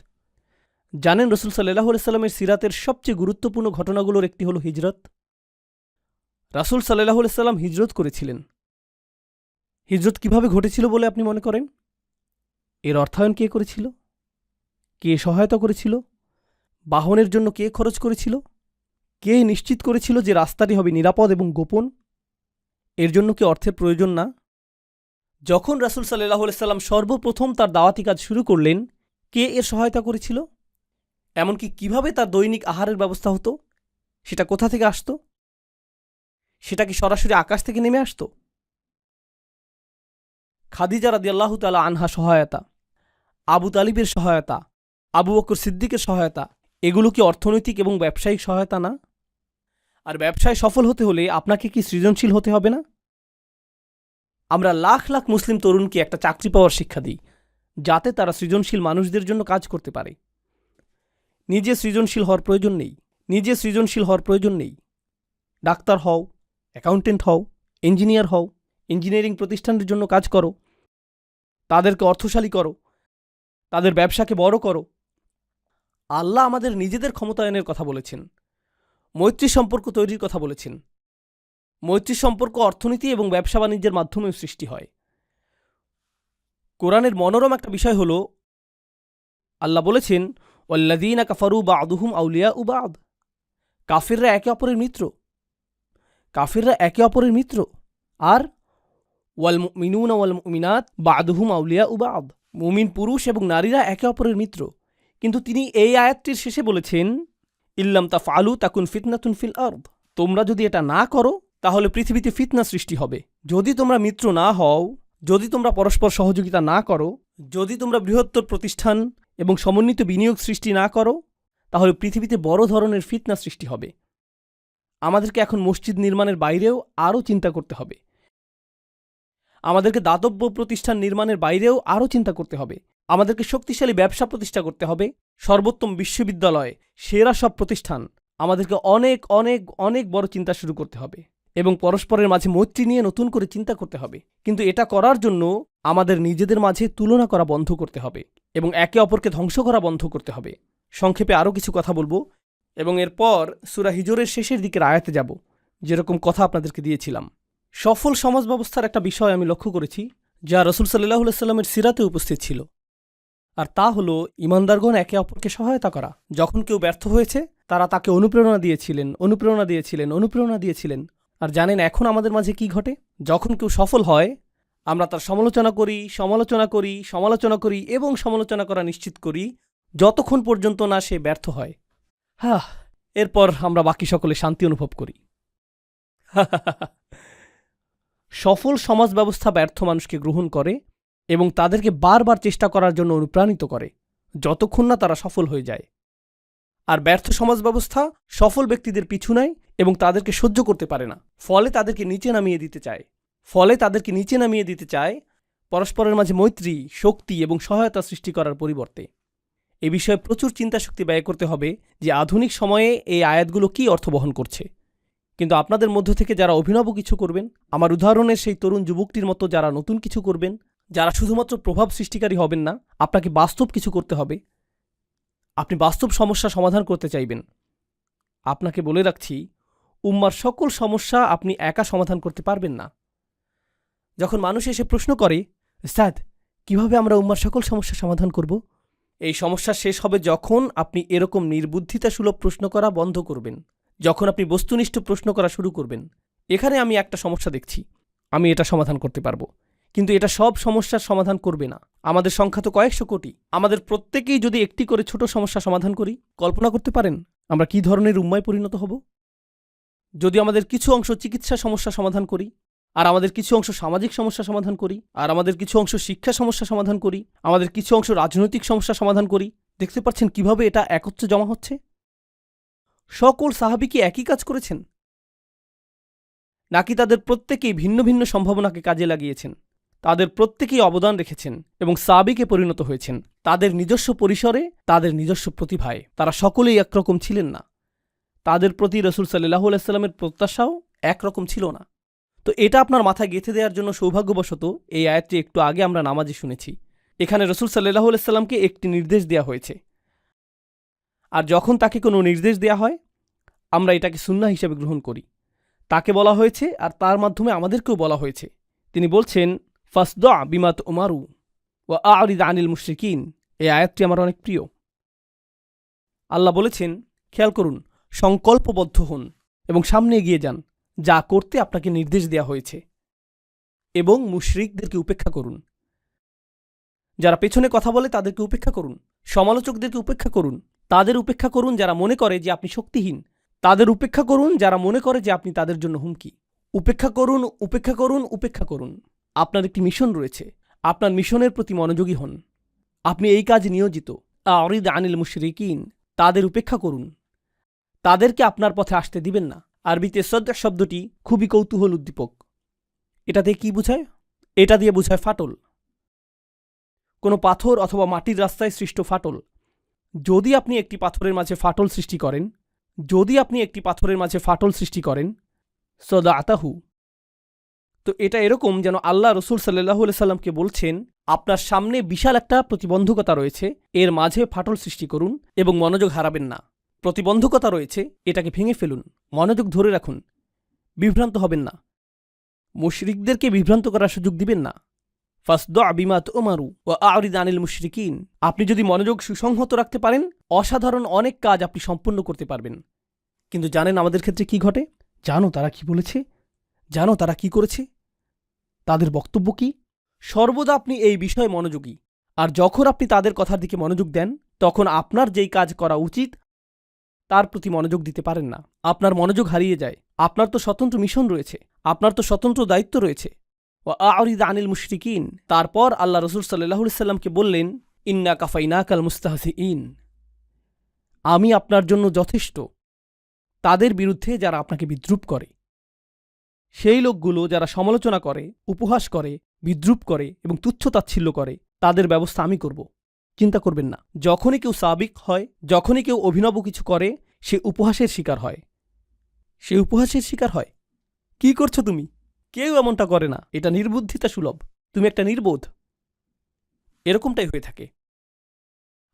জানেন রসুল সাল্লাল্লাহু আলাইহি সাল্লামের সিরাতের সবচেয়ে গুরুত্বপূর্ণ ঘটনাগুলোর একটি হলো হিজরত। রাসূল সাল্লাল্লাহু আলাইহি সাল্লাম হিজরত করেছিলেন। হিজরত কিভাবে ঘটেছিল বলে আপনি মনে করেন? এর অর্থায়ন কে করেছিল? কে সহায়তা করেছিল? বাহনের জন্য কে খরচ করেছিল? কে নিশ্চিত করেছিল যে রাস্তাটি হবে নিরাপদ এবং গোপন? এর জন্য কি অর্থের প্রয়োজন না? যখন রাসূল সাল্লাল্লাহু আলাইহি সাল্লাম সর্বপ্রথম তার দাওয়াতি কাজ শুরু করলেন, কে এর সহায়তা করেছিল? এমনকি কিভাবে তার দৈনিক আহারের ব্যবস্থা হতো? সেটা কোথা থেকে আসত? সেটা কি সরাসরি আকাশ থেকে নেমে আসত? খাদিজা রাদিয়াল্লাহু তাআলা আনহা সহায়তা, আবু তালিবের সহায়তা, আবু বকর সিদ্দিকের সহায়তা, এগুলো কি অর্থনৈতিক এবং ব্যবসায়িক সহায়তা না? আর ব্যবসায় সফল হতে হলে আপনাকে কি সৃজনশীল হতে হবে না? আমরা লাখ লাখ মুসলিম তরুণকে একটা চাকরি পাওয়ার শিক্ষা দিই, যাতে তারা সৃজনশীল মানুষদের জন্য কাজ করতে পারে। নিজে সৃজনশীল হওয়ার প্রয়োজন নেই। ডাক্তার হও, অ্যাকাউন্টেন্ট হও, ইঞ্জিনিয়ার হও, ইঞ্জিনিয়ারিং প্রতিষ্ঠানের জন্য কাজ করো, তাদেরকে অর্থশালী করো, তাদের ব্যবসাকে বড় করো। আল্লাহ আমাদের নিজেদের ক্ষমতায়নের কথা বলেছেন, মৈত্রী সম্পর্ক তৈরির কথা বলেছেন। মৈত্রী সম্পর্ক অর্থনীতি এবং ব্যবসা বাণিজ্যের মাধ্যমেও সৃষ্টি হয়। কোরআনের মনোরম একটা বিষয় হল, আল্লাহ বলেছেন, ওয়াল্লাযীনা কাফারু বা'দুহুম আউলিয়াউ বা'দ। কাফিররা একে অপরের মিত্র। আর ওয়াল মুমিনুনা ওয়াল মুমিনাত বা'দুহুম আউলিয়াউ বা'দ। মুমিন পুরুষ এবং নারীরা একে অপরের মিত্র। কিন্তু তিনি এই আয়াতটির শেষে বলেছেন, ইল্লাম তাফআলু তাকুন ফিতনাতুন ফিল আরদ। তোমরা যদি এটা না করো তাহলে পৃথিবীতে ফিতনা সৃষ্টি হবে। যদি তোমরা মিত্র না হও, যদি তোমরা পরস্পর সহযোগিতা না করো, যদি তোমরা বৃহত্তর প্রতিষ্ঠান এবং সমন্বিত বিনিয়োগ সৃষ্টি না করো, তাহলে পৃথিবীতে বড় ধরনের ফিতনা সৃষ্টি হবে। আমাদেরকে এখন মসজিদ নির্মাণের বাইরেও আরও চিন্তা করতে হবে। আমাদেরকে দাতব্য প্রতিষ্ঠান নির্মাণের বাইরেও আরও চিন্তা করতে হবে। আমাদেরকে শক্তিশালী ব্যবসা প্রতিষ্ঠা করতে হবে, সর্বোত্তম বিশ্ববিদ্যালয়, সেরা সব প্রতিষ্ঠান। আমাদেরকে অনেক অনেক অনেক বড় চিন্তা শুরু করতে হবে এবং পরস্পরের মাঝে মৈত্রী নিয়ে নতুন করে চিন্তা করতে হবে। কিন্তু এটা করার জন্য আমাদের নিজেদের মাঝে তুলনা করা বন্ধ করতে হবে এবং একে অপরকে ধ্বংস করা বন্ধ করতে হবে। সংক্ষেপে আরও কিছু কথা বলবো এবং এরপর সূরা হিজরের শেষের দিকের আয়াতে যাব, যেরকম কথা আপনাদেরকে দিয়েছিলাম। সফল সমাজ ব্যবস্থার একটা বিষয় আমি লক্ষ্য করেছি, যা রাসূল সাল্লাল্লাহু আলাইহি সাল্লামের সিরাতে উপস্থিত ছিল, আর তা হলো ঈমানদারগণ একে অপরকে সহায়তা করা। যখন কেউ ব্যর্থ হয়েছে, তারা তাকে অনুপ্রেরণা দিয়েছিলেন। আর জানেন এখন আমাদের মাঝে কি ঘটে? যখন কেউ সফল হয়, আমরা তার সমালোচনা করি এবং সমালোচনা করা নিশ্চিত করি, যতক্ষণ পর্যন্ত না সে ব্যর্থ হয়। এরপর আমরা বাকি সকলে শান্তি অনুভব করি। সফল সমাজ ব্যবস্থা ব্যর্থ মানুষকে গ্রহণ করে এবং তাদেরকে বারবার চেষ্টা করার জন্য অনুপ্রাণিত করে, যতক্ষণ না তারা সফল হয়ে যায়। আর ব্যর্থ সমাজ ব্যবস্থা সফল ব্যক্তিদের পিছু নেয় এবং তাদেরকে সহ্য করতে পারে না, ফলে তাদেরকে নিচে নামিয়ে দিতে চায় পরস্পরের মাঝে মৈত্রী, শক্তি এবং সহায়তা সৃষ্টি করার পরিবর্তে। এ বিষয়ে প্রচুর চিন্তাশক্তি ব্যয় করতে হবে যে আধুনিক সময়ে এই আয়াতগুলো কী অর্থ বহন করছে। কিন্তু আপনাদের মধ্য থেকে যারা অভিনব কিছু করবেন, আমার উদাহরণের সেই তরুণ যুবকটির মতো যারা নতুন কিছু করবেন, যারা শুধুমাত্র প্রভাব সৃষ্টিকারী হবেন না, আপনাকে বাস্তব কিছু করতে হবে। আপনি বাস্তব সমস্যা সমাধান করতে চাইবেন। আপনাকে বলে রাখছি, উম্মার সকল সমস্যা আপনি একা সমাধান করতে পারবেন না। যখন মানুষ এসে প্রশ্ন করে, উস্তাদ, কিভাবে আমরা উম্মার সকল সমস্যা সমাধান করব? এই সমস্যা শেষ হবে যখন আপনি এরকম নির্বুদ্ধিতাসুলভ প্রশ্ন করা বন্ধ করবেন, যখন আপনি বস্তুনিষ্ঠ প্রশ্ন করা শুরু করবেন। এখানে আমি একটা সমস্যা দেখছি, আমি এটা সমাধান করতে পারবো, কিন্তু এটা সব সমস্যার সমাধান করবে না। আমাদের সংখ্যা তো কয়েকশো কোটি। আমাদের প্রত্যেকেই যদি একটি করে ছোট সমস্যা সমাধান করি, কল্পনা করতে পারেন আমরা কি ধরনের উম্মায় পরিণত হব? যদি আমাদের কিছু অংশ চিকিৎসা সমস্যা সমাধান করি, আর আমাদের কিছু অংশ সামাজিক সমস্যা সমাধান করি, আর আমাদের কিছু অংশ শিক্ষা সমস্যা সমাধান করি, আমাদের কিছু অংশ রাজনৈতিক সমস্যা সমাধান করি, দেখতে পাচ্ছেন কিভাবে এটা একত্রে জমা হচ্ছে? সকল সাহাবী কি একই কাজ করেছেন, নাকি তাদের প্রত্যেকেই ভিন্ন ভিন্ন সম্ভাবনাকে কাজে লাগিয়েছেন? তাদের প্রত্যেকেই অবদান রেখেছেন এবং সাহাবীকে পরিণত হয়েছেন তাদের নিজস্ব পরিসরে, তাদের নিজস্ব প্রতিভায়। তারা সকলেই একরকম ছিলেন না। তাদের প্রতি রাসূল সাল্লাল্লাহু আলাইহি সাল্লামের প্রত্যাশাও একরকম ছিল না। তো এটা আপনার মাথায় গেঁথে দেওয়ার জন্য সৌভাগ্যবশত এই আয়াতটি একটু আগে আমরা নামাজে শুনেছি। এখানে রাসূল সাল্লাল্লাহু আলাইহি সাল্লামকে একটি নির্দেশ দেওয়া হয়েছে, আর যখন তাকে কোনো নির্দেশ দেওয়া হয়, আমরা এটাকে সুন্নাহ হিসেবে গ্রহণ করি। তাকে বলা হয়েছে আর তার মাধ্যমে আমাদেরকেও বলা হয়েছে। তিনি বলছেন, ফাসদা বিমা তুমারু ওয়া আ'রিদ আনিল মুশরিকিন। এই আয়াতটি আমার অনেক প্রিয়। আল্লাহ বলেছেন, খেয়াল করুন, সংকল্পবদ্ধ হন এবং সামনে এগিয়ে যান, যা করতে আপনাকে নির্দেশ দেওয়া হয়েছে, এবং মুশরিকদেরকে উপেক্ষা করুন। যারা পেছনে কথা বলে তাদেরকে উপেক্ষা করুন, সমালোচকদেরকে উপেক্ষা করুন, তাদের উপেক্ষা করুন যারা মনে করে যে আপনি শক্তিহীন, তাদের উপেক্ষা করুন যারা মনে করে যে আপনি তাদের জন্য হুমকি। উপেক্ষা করুন, উপেক্ষা করুন, উপেক্ষা করুন। আপনার একটি মিশন রয়েছে, আপনার মিশনের প্রতি মনোযোগী হন। আপনি এই কাজ নিয়োজিত। আ'রিদ আনিল মুশরিকিন, তাদের উপেক্ষা করুন, তাদেরকে আপনার পথে আসতে দিবেন না। আরবিতে সদ শব্দটি খুবই কৌতূহল উদ্দীপক। এটাতে কি বুঝায়? এটা দিয়ে বুঝায় ফাটল, কোনো পাথর অথবা মাটির রাস্তায় সৃষ্ট ফাটল। যদি আপনি একটি পাথরের মাঝে ফাটল সৃষ্টি করেন, সদাআতাহু, তো এটা এরকম যেন আল্লাহ রসুল সাল্লাল্লাহু আলাইহি সাল্লামকে বলছেন, আপনার সামনে বিশাল একটা প্রতিবন্ধকতা রয়েছে, এর মাঝে ফাটল সৃষ্টি করুন এবং মনোযোগ হারাবেন না। প্রতিবন্ধকতা রয়েছে, এটাকে ভেঙে ফেলুন, মনোযোগ ধরে রাখুন, বিভ্রান্ত হবেন না, মুশরিকদেরকে বিভ্রান্ত করার সুযোগ দিবেন না। ফাসদা বিমা তুমারু ওয়া আ'রিদ আনিল মুশরিকিন। আপনি যদি মনোযোগ সুসংহত রাখতে পারেন, অসাধারণ অনেক কাজ আপনি সম্পন্ন করতে পারবেন। কিন্তু জানেন আমাদের ক্ষেত্রে কি ঘটে? জানো তারা কি বলেছে? জানো তারা কি করেছে? তাদের বক্তব্য কি? সর্বদা আপনি এই বিষয়ে মনোযোগী, আর যখন আপনি তাদের কথার দিকে মনোযোগ দেন, তখন আপনার যেই কাজ করা উচিত তার প্রতি মনোযোগ দিতে পারেন না। আপনার মনোযোগ হারিয়ে যায়। আপনার তো স্বতন্ত্র মিশন রয়েছে, আপনার তো স্বতন্ত্র দায়িত্ব রয়েছে। ওয়া আ'রিদ আনিল মুশরিকিন। তারপর আল্লাহ রাসূল সাল্লাল্লাহু আলাইহি সাল্লামকে বললেন, ইন্না কাফাইনাকাল মুস্তাহজিইন, আমি আপনার জন্য যথেষ্ট তাদের বিরুদ্ধে যারা আপনাকে বিদ্রূপ করে। সেই লোকগুলো যারা সমালোচনা করে, উপহাস করে, বিদ্রূপ করে এবং তুচ্ছতাচ্ছিল্য করে, তাদের ব্যবস্থা আমি করব। চিন্তা করবেন না। যখনই কেউ সাবিক হয়, যখনই কেউ অভিনব কিছু করে, সে উপহাসের শিকার হয়। কি করছো তুমি? কেউ এমনটা করে না, এটা নির্বুদ্ধিতা সুলভ, তুমি একটা নির্বোধ, এরকমটাই হয়ে থাকে।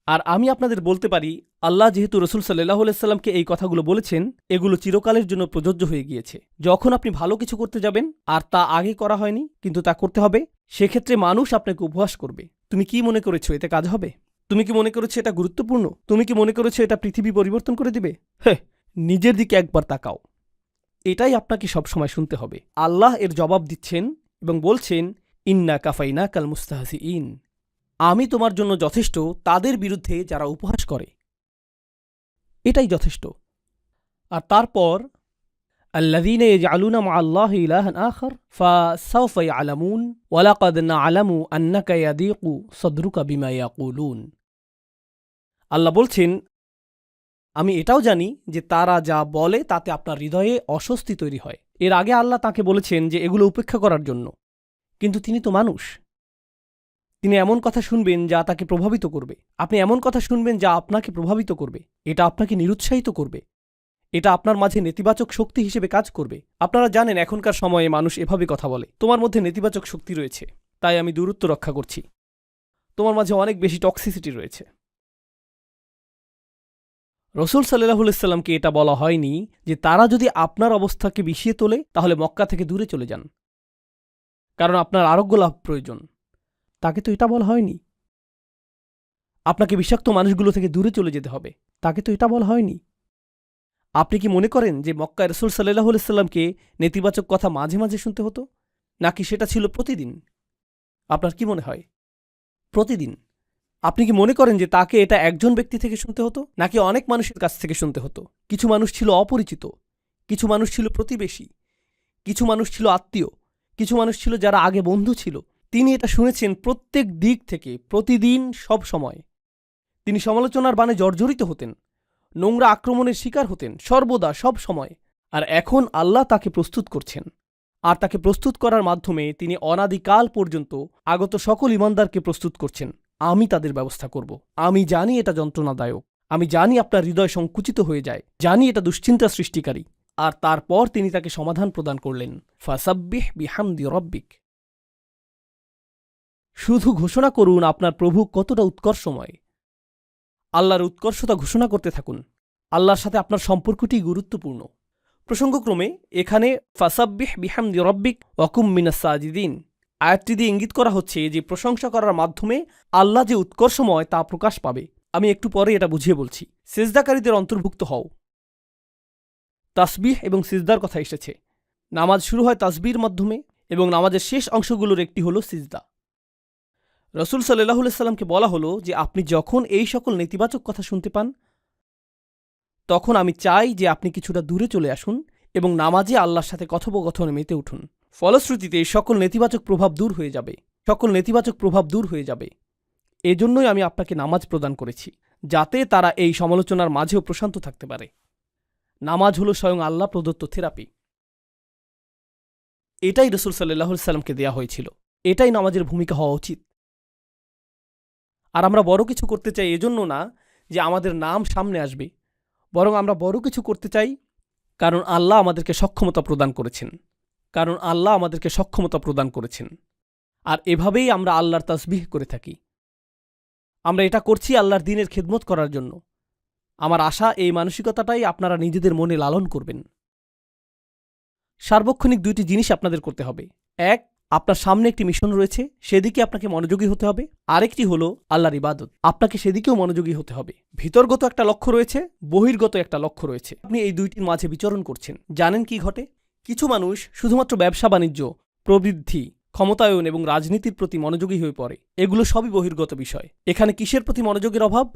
আর আমি আপনাদের বলতে পারি, আল্লাহ যেহেতু রসুল সাল্লাল্লাহু আলাইহি সাল্লামকে এই কথাগুলো বলেছেন, এগুলো চিরকালের জন্য প্রযোজ্য হয়ে গিয়েছে। যখন আপনি ভালো কিছু করতে যাবেন আর তা আগে করা হয়নি কিন্তু তা করতে হবে, সেক্ষেত্রে মানুষ আপনাকে উপহাস করবে। তুমি কি মনে করেছো এতে কাজ হবে? তুমি কি মনে করেছো এটা গুরুত্বপূর্ণ? তুমি কি মনে করেছো এটা পৃথিবী পরিবর্তন করে দিবে? নিজের দিকে একবার তাকাও। এটাই আপনাকে সবসময় শুনতে হবে। আল্লাহ এর জবাব দিচ্ছেন এবং বলছেন, ইন্না কাফাইনাকাল মুস্তাহজিইন, আমি তোমার জন্য যথেষ্ট তাদের বিরুদ্ধে যারা উপহাস করে। এটাই যথেষ্ট। আর তারপর আল্লাযীনা ইয়াজআলুনা মা'আল্লাহি ইলাহান আখার ফাসাউফা ইয়ালামুন ওয়া লাকাদ না'লামু আন্নাকা ইয়াদীকু সাদরুকা বিমা ইয়াকুলুন। আল্লাহ বলছেন, আমি এটাও জানি যে তারা যা বলে তাতে আপনার হৃদয়ে অস্বস্তি তৈরি হয়। এর আগে আল্লাহ তাকে বলেছেন যে এগুলো উপেক্ষা করার জন্য, কিন্তু তিনি তো মানুষ। তিনি এমন কথা শুনবেন যা তাকে প্রভাবিত করবে। আপনি এমন কথা শুনবেন যা আপনাকে প্রভাবিত করবে। এটা আপনাকে নিরুৎসাহিত করবে। এটা আপনার মাঝে নেতিবাচক শক্তি হিসেবে কাজ করবে। আপনারা জানেন এখনকার সময়ে মানুষ এভাবে কথা বলে, তোমার মধ্যে নেতিবাচক শক্তি রয়েছে, তাই আমি দূরত্ব রক্ষা করছি। তোমার মাঝে অনেক বেশি টক্সিসিটি রয়েছে। রসুল সাল্লাল্লাহু আলাইহি সাল্লামকে এটা বলা হয়নি যে তারা যদি আপনার অবস্থাকে বিষিয়ে তোলে তাহলে মক্কা থেকে দূরে চলে যান, কারণ আপনার আরোগ্য লাভ প্রয়োজন। তাকে তো এটা বলা হয়নি। আপনাকে বিষাক্ত মানুষগুলো থেকে দূরে চলে যেতে হবে, তাকে তো এটা বলা হয়নি। আপনি কি মনে করেন যে মক্কায় রসুল সাল্লাল্লাহু আলাইহি সাল্লামকে নেতিবাচক কথা মাঝে মাঝে শুনতে হতো, নাকি সেটা ছিল প্রতিদিন? আপনার কি মনে হয়? প্রতিদিন। আপনি কি মনে করেন যে তাকে এটা একজন ব্যক্তি থেকে শুনতে হতো, নাকি অনেক মানুষের কাছ থেকে শুনতে হতো? কিছু মানুষ ছিল অপরিচিত, কিছু মানুষ ছিল প্রতিবেশী, কিছু মানুষ ছিল আত্মীয়, কিছু মানুষ ছিল যারা আগে বন্ধু ছিল। তিনি এটা শুনেছেন প্রত্যেক দিক থেকে, প্রতিদিন, সব সময়। তিনি সমালোচনার বাণে জর্জরিত হতেন, নোংরা আক্রমণের শিকার হতেন, সর্বদা, সব সময়। আর এখন আল্লাহ তাকে প্রস্তুত করছেন, আর তাকে প্রস্তুত করার মাধ্যমে তিনি অনাদিকাল পর্যন্ত আগত সকল ঈমানদারকে প্রস্তুত করছেন। আমি তাদের ব্যবস্থা করব। আমি জানি এটা যন্ত্রণাদায়ক, আমি জানি আপনার হৃদয় সংকুচিত হয়ে যায়, জানি এটা দুশ্চিন্তা সৃষ্টিকারী। আর তারপর তিনি তাকে সমাধান প্রদান করলেন, ফাসাব্বিহ বিহামদি রব্বিক, শুধু ঘোষণা করুন আপনার প্রভু কতটা উৎকর্ষময়। আল্লাহর উৎকর্ষতা ঘোষণা করতে থাকুন। আল্লাহর সাথে আপনার সম্পর্কটি গুরুত্বপূর্ণ। প্রসঙ্গক্রমে এখানে ফাসাব্বিহ বিহামদি রব্বিক ওয়াকুম মিনাস সাজিদিন আয়াতটি দিয়ে ইঙ্গিত করা হচ্ছে যে প্রশংসা করার মাধ্যমে আল্লাহ যে উৎকর্ষময় তা প্রকাশ পাবে। আমি একটু পরে এটা বুঝিয়ে বলছি। সিজদাকারীদের অন্তর্ভুক্ত হও। তাসবিহ এবং সিজদার কথা এসেছে। নামাজ শুরু হয় তাসবির মাধ্যমে এবং নামাজের শেষ অংশগুলোর একটি হল সিজদা। রসুল সাল্লাল্লাহু আলাইহি সাল্লামকে বলা হলো যে আপনি যখন এই সকল নেতিবাচক কথা শুনতে পান তখন আমি চাই যে আপনি কিছুটা দূরে চলে আসুন এবং নামাজে আল্লাহর সাথে কথোপকথনে মেতে উঠুন। ফলশ্রুতিতে সকল নেতিবাচক প্রভাব দূর হয়ে যাবে। এজন্যই আমি আপনাকে নামাজ প্রদান করেছি, যাতে তারা এই সমালোচনার মাঝেও প্রশান্ত থাকতে পারে। নামাজ হল স্বয়ং আল্লাহ প্রদত্ত থেরাপি। এটাই রসুল সাল্লাল্লাহু আলাইহি সাল্লামকে দেয়া হয়েছিল। এটাই নামাজের ভূমিকা হওয়া উচিত। আর আমরা বড় কিছু করতে চাই এজন্য না যে আমাদের নাম সামনে আসবে, বরং আমরা বড় কিছু করতে চাই কারণ আল্লাহ আমাদেরকে সক্ষমতা প্রদান করেছেন। আর এভাবেই আমরা আল্লাহর তাসবিহ করে থাকি। আমরা এটা করছি আল্লাহর দ্বীনের খেদমত করার জন্য। আমার আশা এই মানসিকতাটাই আপনারা নিজেদের মনে লালন করবেন। সার্বক্ষণিক দুইটি জিনিস আপনাদের করতে হবে। এক, আপনার সামনে একটি মিশন রয়েছে, সেদিকে আপনাকে মনোযোগী হতে হবে। আরেকটি হলো আল্লাহর ইবাদত, আপনাকে সেদিকেও মনোযোগী হতে হবে। ভিতরগত একটা লক্ষ্য রয়েছে, বহির্গত একটা লক্ষ্য রয়েছে। আপনি এই দুইটির মাঝে বিচরণ করছেন। জানেন কি ঘটে? কিছু মানুষ শুধুমাত্র ব্যবসা বাণিজ্য, প্রবৃদ্ধি, ক্ষমতায়ন এবং রাজনীতির প্রতি মনোযোগী হয়ে পড়ে। এগুলো সবই বহির্গত বিষয়। এখানে কিসের প্রতি মনোযোগের অভাব?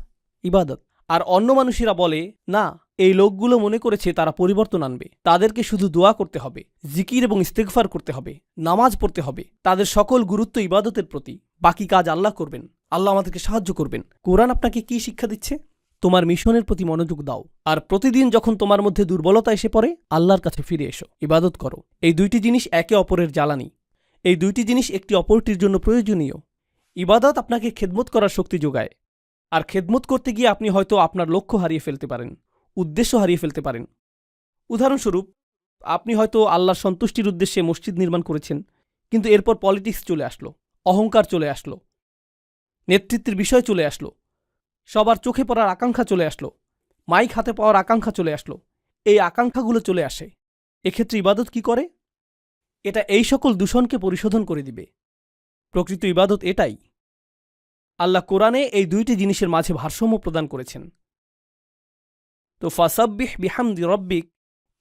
ইবাদত। আর অন্য মানুষেরা বলে, না, এই লোকগুলো মনে করেছে তারা পরিবর্তন আনবে, তাদেরকে শুধু দোয়া করতে হবে, জিকির এবং ইস্তেগফার করতে হবে, নামাজ পড়তে হবে। তাদের সকল গুরুত্ব ইবাদতের প্রতি, বাকি কাজ আল্লাহ করবেন, আল্লাহ আমাদেরকে সাহায্য করবেন। কোরআন আপনাকে কি শিক্ষা দিচ্ছে? তোমার মিশনের প্রতি মনোযোগ দাও, আর প্রতিদিন যখন তোমার মধ্যে দুর্বলতা এসে পড়ে আল্লাহর কাছে ফিরে এসো, ইবাদত করো। এই দুইটি জিনিস একে অপরের জ্বালানি। এই দুইটি জিনিস একটি অপরটির জন্য প্রয়োজনীয়। ইবাদত আপনাকে খেদমত করার শক্তি যোগায়, আর খেদমত করতে গিয়ে আপনি হয়তো আপনার লক্ষ্য হারিয়ে ফেলতে পারেন, উদ্দেশ্য হারিয়ে ফেলতে পারেন। উদাহরণস্বরূপ, আপনি হয়তো আল্লাহর সন্তুষ্টির উদ্দেশ্যে মসজিদ নির্মাণ করেছেন, কিন্তু এরপর পলিটিক্স চলে আসলো, অহংকার চলে আসলো, নেতৃত্বের বিষয় চলে আসলো, সবার চোখে পড়ার আকাঙ্ক্ষা চলে আসলো, মাইক হাতে পাওয়ার আকাঙ্ক্ষা চলে আসলো। এই আকাঙ্ক্ষাগুলো চলে আসে। এক্ষেত্রে ইবাদত কি করে? এটা এই সকল দূষণকে পরিশোধন করে দিবে। প্রকৃত ইবাদত এটাই। আল্লাহ কোরআনে এই দুইটি জিনিসের মাঝে ভারসাম্য প্রদান করেছেন। তো ফাসাব্বিহ বিহামদি রব্বিক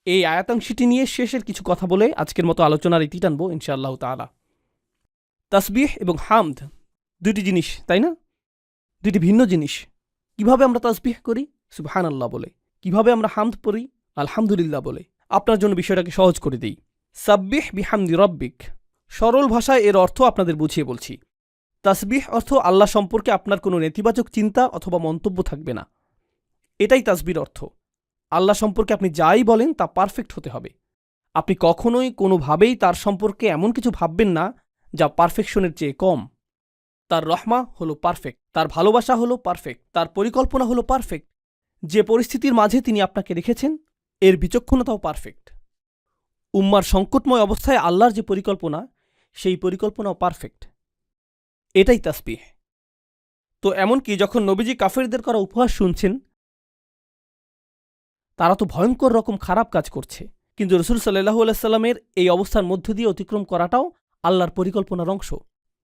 এই আয়াতাংশটি নিয়ে শেষের কিছু কথা বলে আজকের মতো আলোচনার ইতি টানবো ইনশাআল্লাহ তাআলা। তাসবিহ এবং হামদ দুইটি জিনিস, তাই না? দুইটি ভিন্ন জিনিস। কিভাবে আমরা তাসবিহ করি? সুবহানাল্লাহ বলে। কিভাবে আমরা হামদ পড়ি? আলহামদুলিল্লাহ বলে। আপনার জন্য বিষয়টাকে সহজ করে দিই। সাব্বিহ বিহামদি রব্বিক, সরল ভাষায় এর অর্থ আপনাদের বুঝিয়ে বলছি। তাসবিহ অর্থ আল্লাহ সম্পর্কে আপনার কোনো নেতিবাচক চিন্তা অথবা মন্তব্য থাকবে না। এটাই তাসবির অর্থ। আল্লাহ সম্পর্কে আপনি যাই বলেন তা পারফেক্ট হতে হবে। আপনি কখনোই কোনোভাবেই তার সম্পর্কে এমন কিছু ভাববেন না যা পারফেকশনের চেয়ে কম। তার রহমা হলো পারফেক্ট, তার ভালোবাসা হলো পারফেক্ট, তার পরিকল্পনা হলো পারফেক্ট। যে পরিস্থিতির মাঝে তিনি আপনাকে রেখেছেন এর বিচক্ষণতাও পারফেক্ট। উম্মার সংকটময় অবস্থায় আল্লাহর যে পরিকল্পনা, সেই পরিকল্পনাও পারফেক্ট। এটাই তাসবিহ। তো এমনকি যখন নবীজি কাফেরদের করা উপহাস শুনছেন, তারা তো ভয়ঙ্কর রকম খারাপ কাজ করছে, কিন্তু রাসূল সাল্লাল্লাহু আলাইহি সাল্লামের এই অবস্থার মধ্য দিয়ে অতিক্রম করাটাও আল্লাহর পরিকল্পনার অংশ।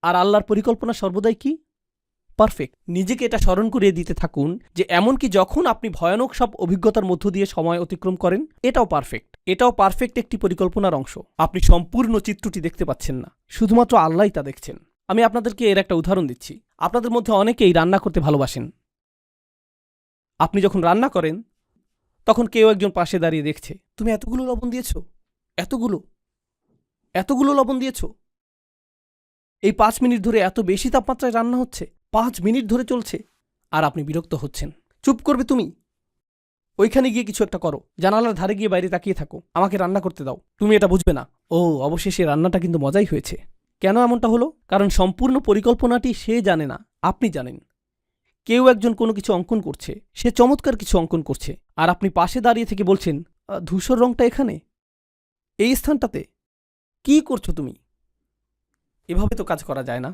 আর আল্লাহর পরিকল্পনা সর্বদাই কি? পারফেক্ট। নিজেকে এটা স্মরণ করিয়ে দিতে থাকুন যে এমনকি যখন আপনি ভয়ানক সব অভিজ্ঞতার মধ্য দিয়ে সময় অতিক্রম করেন, এটাও পারফেক্ট। এটাও পারফেক্ট একটি পরিকল্পনার অংশ। আপনি সম্পূর্ণ চিত্রটি দেখতে পাচ্ছেন না, শুধুমাত্র আল্লাহই তা দেখছেন। আমি আপনাদেরকে এর একটা উদাহরণ দিচ্ছি। আপনাদের মধ্যে অনেকেই রান্না করতে ভালোবাসেন। আপনি যখন রান্না করেন তখন কেউ একজন পাশে দাঁড়িয়ে দেখছে, তুমি এতগুলো লবণ দিয়েছ, এতগুলো লবণ দিয়েছ। এই 5 মিনিট ধরে এত বেশি তাপমাত্রায় রান্না হচ্ছে, 5 মিনিট ধরে চলছে, আর আপনি বিরক্ত হচ্ছেন। চুপ করবে তুমি? ওইখানে গিয়ে কিছু একটা করো, জানালার ধারে গিয়ে বাইরে তাকিয়ে থাকো, আমাকে রান্না করতে দাও। তুমি এটা বুঝবে না। ও, অবশেষে রান্নাটা কিন্তু মজাই হয়েছে। কেন এমনটা হলো? কারণ সম্পূর্ণ পরিকল্পনাটি সে জানে না, আপনি জানেন। কেউ একজন কোনো কিছু অঙ্কন করছে, সে চমৎকার কিছু অঙ্কন করছে, আর আপনি পাশে দাঁড়িয়ে থেকে বলছেন, ধূসর রংটা এখানে, এই স্থানটাতে, কি করছো তুমি? এভাবে তো কাজ করা যায় না,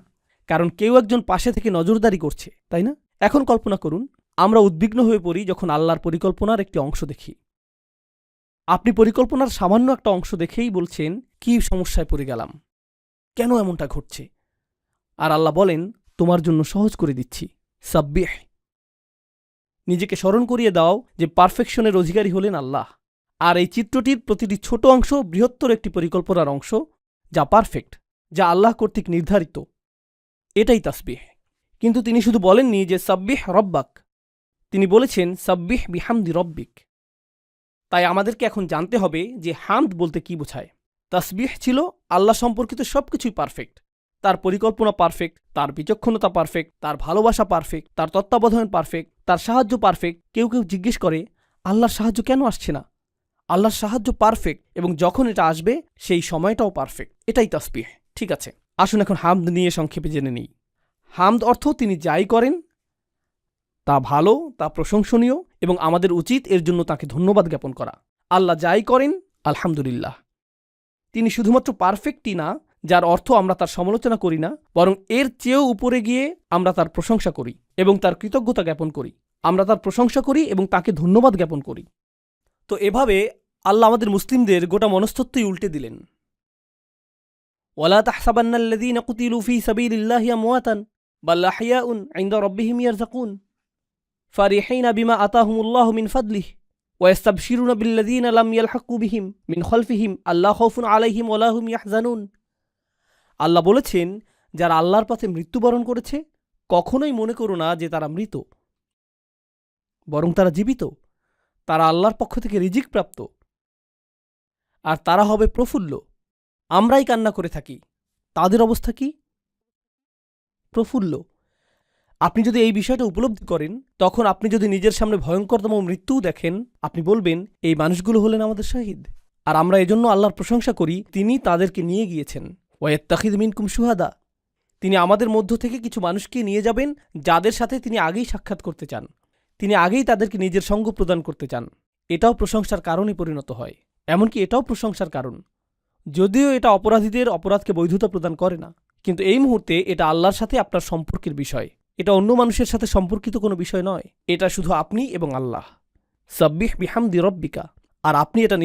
কারণ কেউ একজন পাশে থেকে নজরদারি করছে, তাই না? এখন কল্পনা করুন, আমরা উদ্বিগ্ন হয়ে পড়ি যখন আল্লাহর পরিকল্পনার একটি অংশ দেখি। আপনি পরিকল্পনার সামান্য একটা অংশ দেখেই বলছেন কি সমস্যায় পড়ে গেলাম, কেন এমনটা ঘটছে। আর আল্লাহ বলেন, তোমার জন্য সহজ করে দিচ্ছি, সাব্বিহ। নিজেকে স্মরণ করিয়ে দাও যে পারফেকশনের অধিকারী হলেন আল্লাহ। আর এই চিত্রটির প্রতিটি ছোট অংশ বৃহত্তর একটি পরিকল্পনার অংশ, যা পারফেক্ট, যা আল্লাহ কর্তৃক নির্ধারিত। এটাই তাসবিহ। কিন্তু তিনি শুধু বলেননি যে সাব্বিহ রব্বাক, তিনি বলেছেন সাব্বিহ বিহামদি রব্বিক। তাই আমাদেরকে এখন জানতে হবে যে হামদ বলতে কি বোঝায়। তাসবিহ ছিল আল্লাহ সম্পর্কিত সবকিছুই পারফেক্ট। তার পরিকল্পনা পারফেক্ট, তার বিচক্ষণতা পারফেক্ট, তার ভালোবাসা পারফেক্ট, তার তত্ত্বাবধান পারফেক্ট, তার সাহায্য পারফেক্ট। কেউ কেউ জিজ্ঞেস করে, আল্লাহর সাহায্য কেন আসছে না? আল্লাহর সাহায্য পারফেক্ট, এবং যখন এটা আসবে সেই সময়টাও পারফেক্ট। এটাই তাসবিহ। ঠিক আছে, আসুন এখন হামদ নিয়ে সংক্ষেপে জেনে নিই। হামদ অর্থ তিনি যাই করেন তা ভালো, তা প্রশংসনীয়, এবং আমাদের উচিত এর জন্য তাকে ধন্যবাদ জ্ঞাপন করা। আল্লাহ যাই করেন আলহামদুলিল্লাহ। তিনি শুধুমাত্র পারফেক্টই না, যার অর্থ আমরা তার সমালোচনা করি না, বরং এর চেয়েও উপরে গিয়ে আমরা তার প্রশংসা করি এবং তার কৃতজ্ঞতা জ্ঞাপন করি। আমরা তার প্রশংসা করি এবং তাকে ধন্যবাদ জ্ঞাপন করি। তো এভাবে আল্লাহ আমাদের মুসলিমদের গোটা মনস্তত্ত্বই উল্টে দিলেন। ওয়ালা তাহসাবান্নাল্লাযীনা কুতিলু ফী সাবীলিল্লাহি আমওয়াতান বাল আহইয়াউন ইনদা রাব্বিহিম ইয়ারযাকুন ফারিহিনা বিমা আতাহুমুল্লাহু মিন ফাদলিহি ওয়াস্তাবশিরুনা বিল্লাযীনা লাম ইয়ালহাকু বিহিম মিন খালফিহিম আল্লা খাউফুন আলাইহিম ওয়ালা হুম ইয়াহজানুন। আল্লাহ বলেছেন, যারা আল্লাহর পথে মৃত্যুবরণ করেছে কখনোই মনে করো না যে তারা মৃত, বরং তারা জীবিত। তারা আল্লাহর পক্ষ থেকে রিজিক প্রাপ্ত, আর তারা হবে প্রফুল্ল। আমরাই কান্না করে থাকি, তাদের অবস্থা কি? প্রফুল্ল। আপনি যদি এই বিষয়টা উপলব্ধি করেন, তখন আপনি যদি নিজের সামনে ভয়ঙ্করতম মৃত্যুও দেখেন, আপনি বলবেন, এই মানুষগুলো হলেন আমাদের শহীদ। আর আমরা এজন্য আল্লাহর প্রশংসা করি, তিনি তাদেরকে নিয়ে গিয়েছেন। ওয়াত্তাখিদ মিনকুম শুহাদা, তিনি আমাদের মধ্য থেকে কিছু মানুষকে নিয়ে যাবেন যাদের সাথে তিনি আগেই সাক্ষাৎ করতে চান, তিনি আগেই তাদেরকে নিজের সঙ্গ প্রদান করতে চান। এটাও প্রশংসার কারণে পরিণত হয়। এমনকি এটাও প্রশংসার কারণ, যদিও এটা অপরাধীদের অপরাধকে বৈধতা প্রদান করে না। কিন্তু এই মুহূর্তে এটা আল্লাহর সাথে আপনার সম্পর্কের বিষয়। এটা অন্য মানুষের সাথে সম্পর্কিত কোনো বিষয় নয়। এটা শুধু আপনি এবং আল্লাহ। সাব্বিহ বিহামদি রব্বিকা। আর আপনি এটা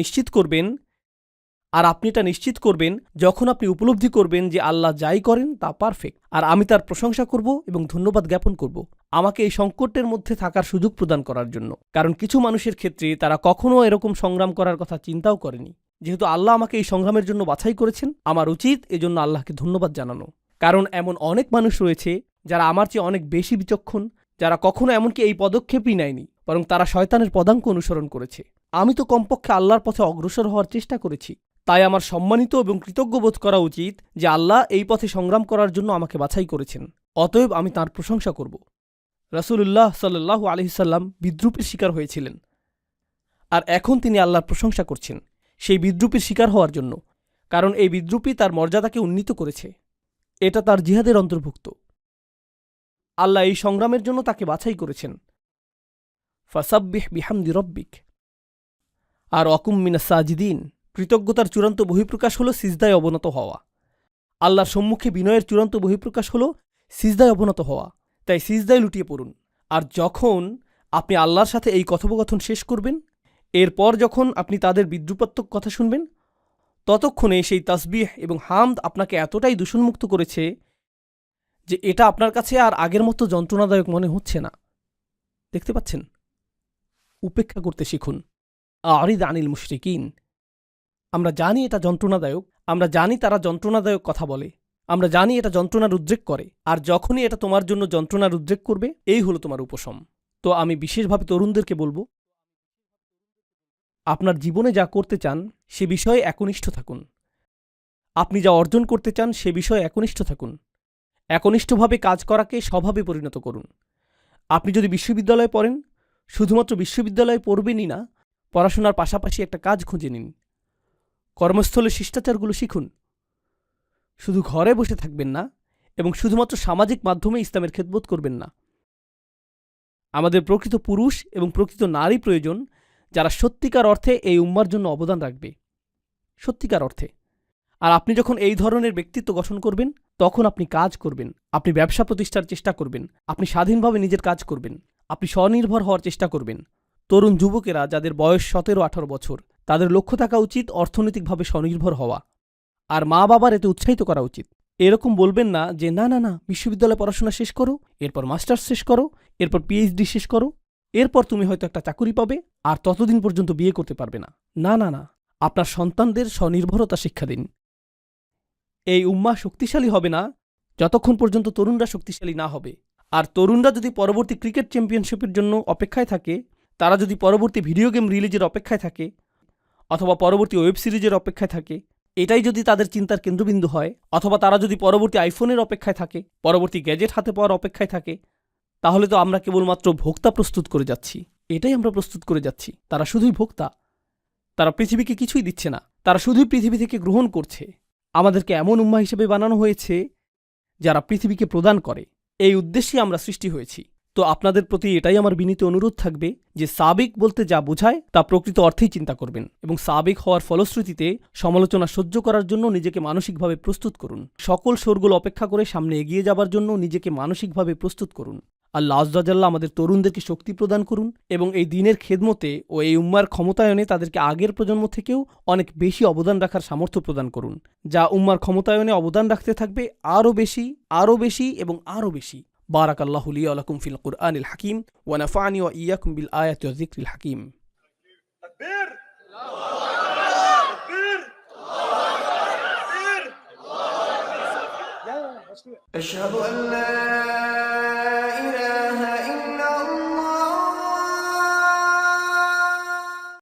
নিশ্চিত করবেন যখন আপনি উপলব্ধি করবেন যে আল্লাহ যাই করেন তা পারফেক্ট, আর আমি তার প্রশংসা করব এবং ধন্যবাদ জ্ঞাপন করব আমাকে এই সংকটের মধ্যে থাকার সুযোগ প্রদান করার জন্য। কারণ কিছু মানুষের ক্ষেত্রে তারা কখনও এরকম সংগ্রাম করার কথা চিন্তাও করেনি। যেহেতু আল্লাহ আমাকে এই সংগ্রামের জন্য বাছাই করেছেন, আমার উচিত এজন্য আল্লাহকে ধন্যবাদ জানানো। কারণ এমন অনেক মানুষ রয়েছে যারা আমার চেয়ে অনেক বেশি বিচক্ষণ, যারা কখনো এমনকি এই পদক্ষেপই নেয়নি, বরং তারা শয়তানের পদাঙ্ক অনুসরণ করেছে। আমি তো কমপক্ষে আল্লাহর পথে অগ্রসর হওয়ার চেষ্টা করেছি। তাই আমার সম্মানিত এবং কৃতজ্ঞ বোধ করা উচিত যে আল্লাহ এই পথে সংগ্রাম করার জন্য আমাকে বাছাই করেছেন। অতএব আমি তাঁর প্রশংসা করব। রাসূলুল্লাহ সাল্লাল্লাহু আলাইহি সাল্লাম বিদ্রূপের শিকার হয়েছিলেন, আর এখন তিনি আল্লাহর প্রশংসা করছেন সেই বিদ্রূপের শিকার হওয়ার জন্য। কারণ এই বিদ্রূপই তার মর্যাদাকে উন্নীত করেছে। এটা তার জিহাদের অন্তর্ভুক্ত। আল্লাহ এই সংগ্রামের জন্য তাকে বাছাই করেছেন। ফাসাব্বিহ বিহামদি রব্বিক। আর অকুম মিনাস সাজিদিন। কৃতজ্ঞতার চূড়ান্ত বহিঃপ্রকাশ হল সিজদায় অবনত হওয়া। আল্লাহর সম্মুখে বিনয়ের চূড়ান্ত বহিঃপ্রকাশ হল সিজদায় অবনত হওয়া। তাই সিজদায় লুটিয়ে পড়ুন। আর যখন আপনি আল্লাহর সাথে এই কথোপকথন শেষ করবেন, এরপর যখন আপনি তাদের বিদ্রুপাত্মক কথা শুনবেন, ততক্ষণে সেই তাসবিহ এবং হামদ আপনাকে এতটাই দূষণমুক্ত করেছে যে এটা আপনার কাছে আর আগের মতো যন্ত্রণাদায়ক মনে হচ্ছে না। দেখতে পাচ্ছেন? উপেক্ষা করতে শিখুন। আরিদ আনিল মুশরিকিন। আমরা জানি এটা যন্ত্রণাদায়ক, আমরা জানি তারা যন্ত্রণাদায়ক কথা বলে, আমরা জানি এটা যন্ত্রণার উদ্রেক করে। আর যখনই এটা তোমার জন্য যন্ত্রণার উদ্রেক করবে, এই হলো তোমার উপশম। তো আমি বিশেষভাবে তরুণদেরকে বলবো, আপনার জীবনে যা করতে চান সে বিষয়ে একনিষ্ঠ থাকুন। আপনি যা অর্জন করতে চান সে বিষয়ে একনিষ্ঠ থাকুন। একনিষ্ঠভাবে কাজ করাকে স্বভাবে পরিণত করুন। আপনি যদি বিশ্ববিদ্যালয়ে পড়েন, শুধুমাত্র বিশ্ববিদ্যালয়ে পড়বেনই না, পড়াশোনার পাশাপাশি একটা কাজ খুঁজে নিন। কর্মস্থলে শিষ্টাচারগুলো শিখুন। শুধু ঘরে বসে থাকবেন না এবং শুধুমাত্র সামাজিক মাধ্যমে ইসলামের খেদমত করবেন না। আমাদের প্রকৃত পুরুষ এবং প্রকৃত নারী প্রয়োজন, যারা সত্যিকার অর্থে এই উম্মার জন্য অবদান রাখবে, সত্যিকার অর্থে। আর আপনি যখন এই ধরনের ব্যক্তিত্ব গঠন করবেন, তখন আপনি কাজ করবেন, আপনি ব্যবসা প্রতিষ্ঠার চেষ্টা করবেন, আপনি স্বাধীনভাবে নিজের কাজ করবেন, আপনি স্বনির্ভর হওয়ার চেষ্টা করবেন। তরুণ যুবকেরা যাদের বয়স 17-18 বছর, তাদের লক্ষ্য থাকা উচিত অর্থনৈতিকভাবে স্বনির্ভর হওয়া, আর মা বাবার এতে উৎসাহিত করা উচিত। এরকম বলবেন না যে না না না, বিশ্ববিদ্যালয়ে পড়াশোনা শেষ করো, এরপর মাস্টার্স শেষ করো, এরপর পিএইচডি শেষ করো, এরপর তুমি হয়তো একটা চাকুরি পাবে, আর ততদিন পর্যন্ত বিয়ে করতে পারবে না। না না না, আপনার সন্তানদের স্বনির্ভরতা শিক্ষা দিন। এই উম্মাহ শক্তিশালী হবে না যতক্ষণ পর্যন্ত তরুণরা শক্তিশালী না হবে। আর তরুণরা যদি পরবর্তী ক্রিকেট চ্যাম্পিয়নশিপের জন্য অপেক্ষায় থাকে, তারা যদি পরবর্তী ভিডিও গেম রিলিজের অপেক্ষায় থাকে, অথবা পরবর্তী ওয়েব সিরিজের অপেক্ষায় থাকে, এটাই যদি তাদের চিন্তার কেন্দ্রবিন্দু হয়, অথবা তারা যদি পরবর্তী আইফোনের অপেক্ষায় থাকে, পরবর্তী গ্যাজেট হাতে পাওয়ার অপেক্ষায় থাকে, তাহলে তো আমরা কেবলমাত্র ভোক্তা প্রস্তুত করে যাচ্ছি। এটাই আমরা প্রস্তুত করে যাচ্ছি। তারা শুধুই ভোক্তা, তারা পৃথিবীকে কিছুই দিচ্ছে না, তারা শুধুই পৃথিবী থেকে গ্রহণ করছে। আমাদেরকে এমন উম্মাহ হিসেবে বানানো হয়েছে যারা পৃথিবীকে প্রদান করে। এই উদ্দেশ্যে আমরা সৃষ্টি হয়েছি। তো আপনাদের প্রতি এটাই আমার বিনীত অনুরোধ থাকবে যে সাবিক বলতে যা বোঝায় তা প্রকৃত অর্থেই চিন্তা করবেন, এবং সাবিক হওয়ার ফলশ্রুতিতে সমালোচনা সহ্য করার জন্য নিজেকে মানসিকভাবে প্রস্তুত করুন। সকল শোরগোল অপেক্ষা করে সামনে এগিয়ে যাবার জন্য নিজেকে মানসিকভাবে প্রস্তুত করুন। আল্লাহ আযজা ওয়াজাল্লাহ আমাদের তরুণদেরকে শক্তি প্রদান করুন, এবং এই দ্বীনের খেদমতে ও এই উম্মার ক্ষমতায়নে তাদেরকে আগের প্রজন্ম থেকেও অনেক বেশি অবদান রাখার সামর্থ্য প্রদান করুন, যা উম্মার ক্ষমতায়নে অবদান রাখতে থাকবে আরও বেশি, আরও বেশি এবং আরও বেশি। বারাকাল্লাহু লি ওয়া লাকুম ফিল কুরআনিল হাকিম ওয়া নাফা'নি ওয়া ইয়্যাকুম বিল আয়াতি ওয়াজ যিকরিল হাকিম। তাকবীর, তাকবীর, তাকবীর। أشهد أن لا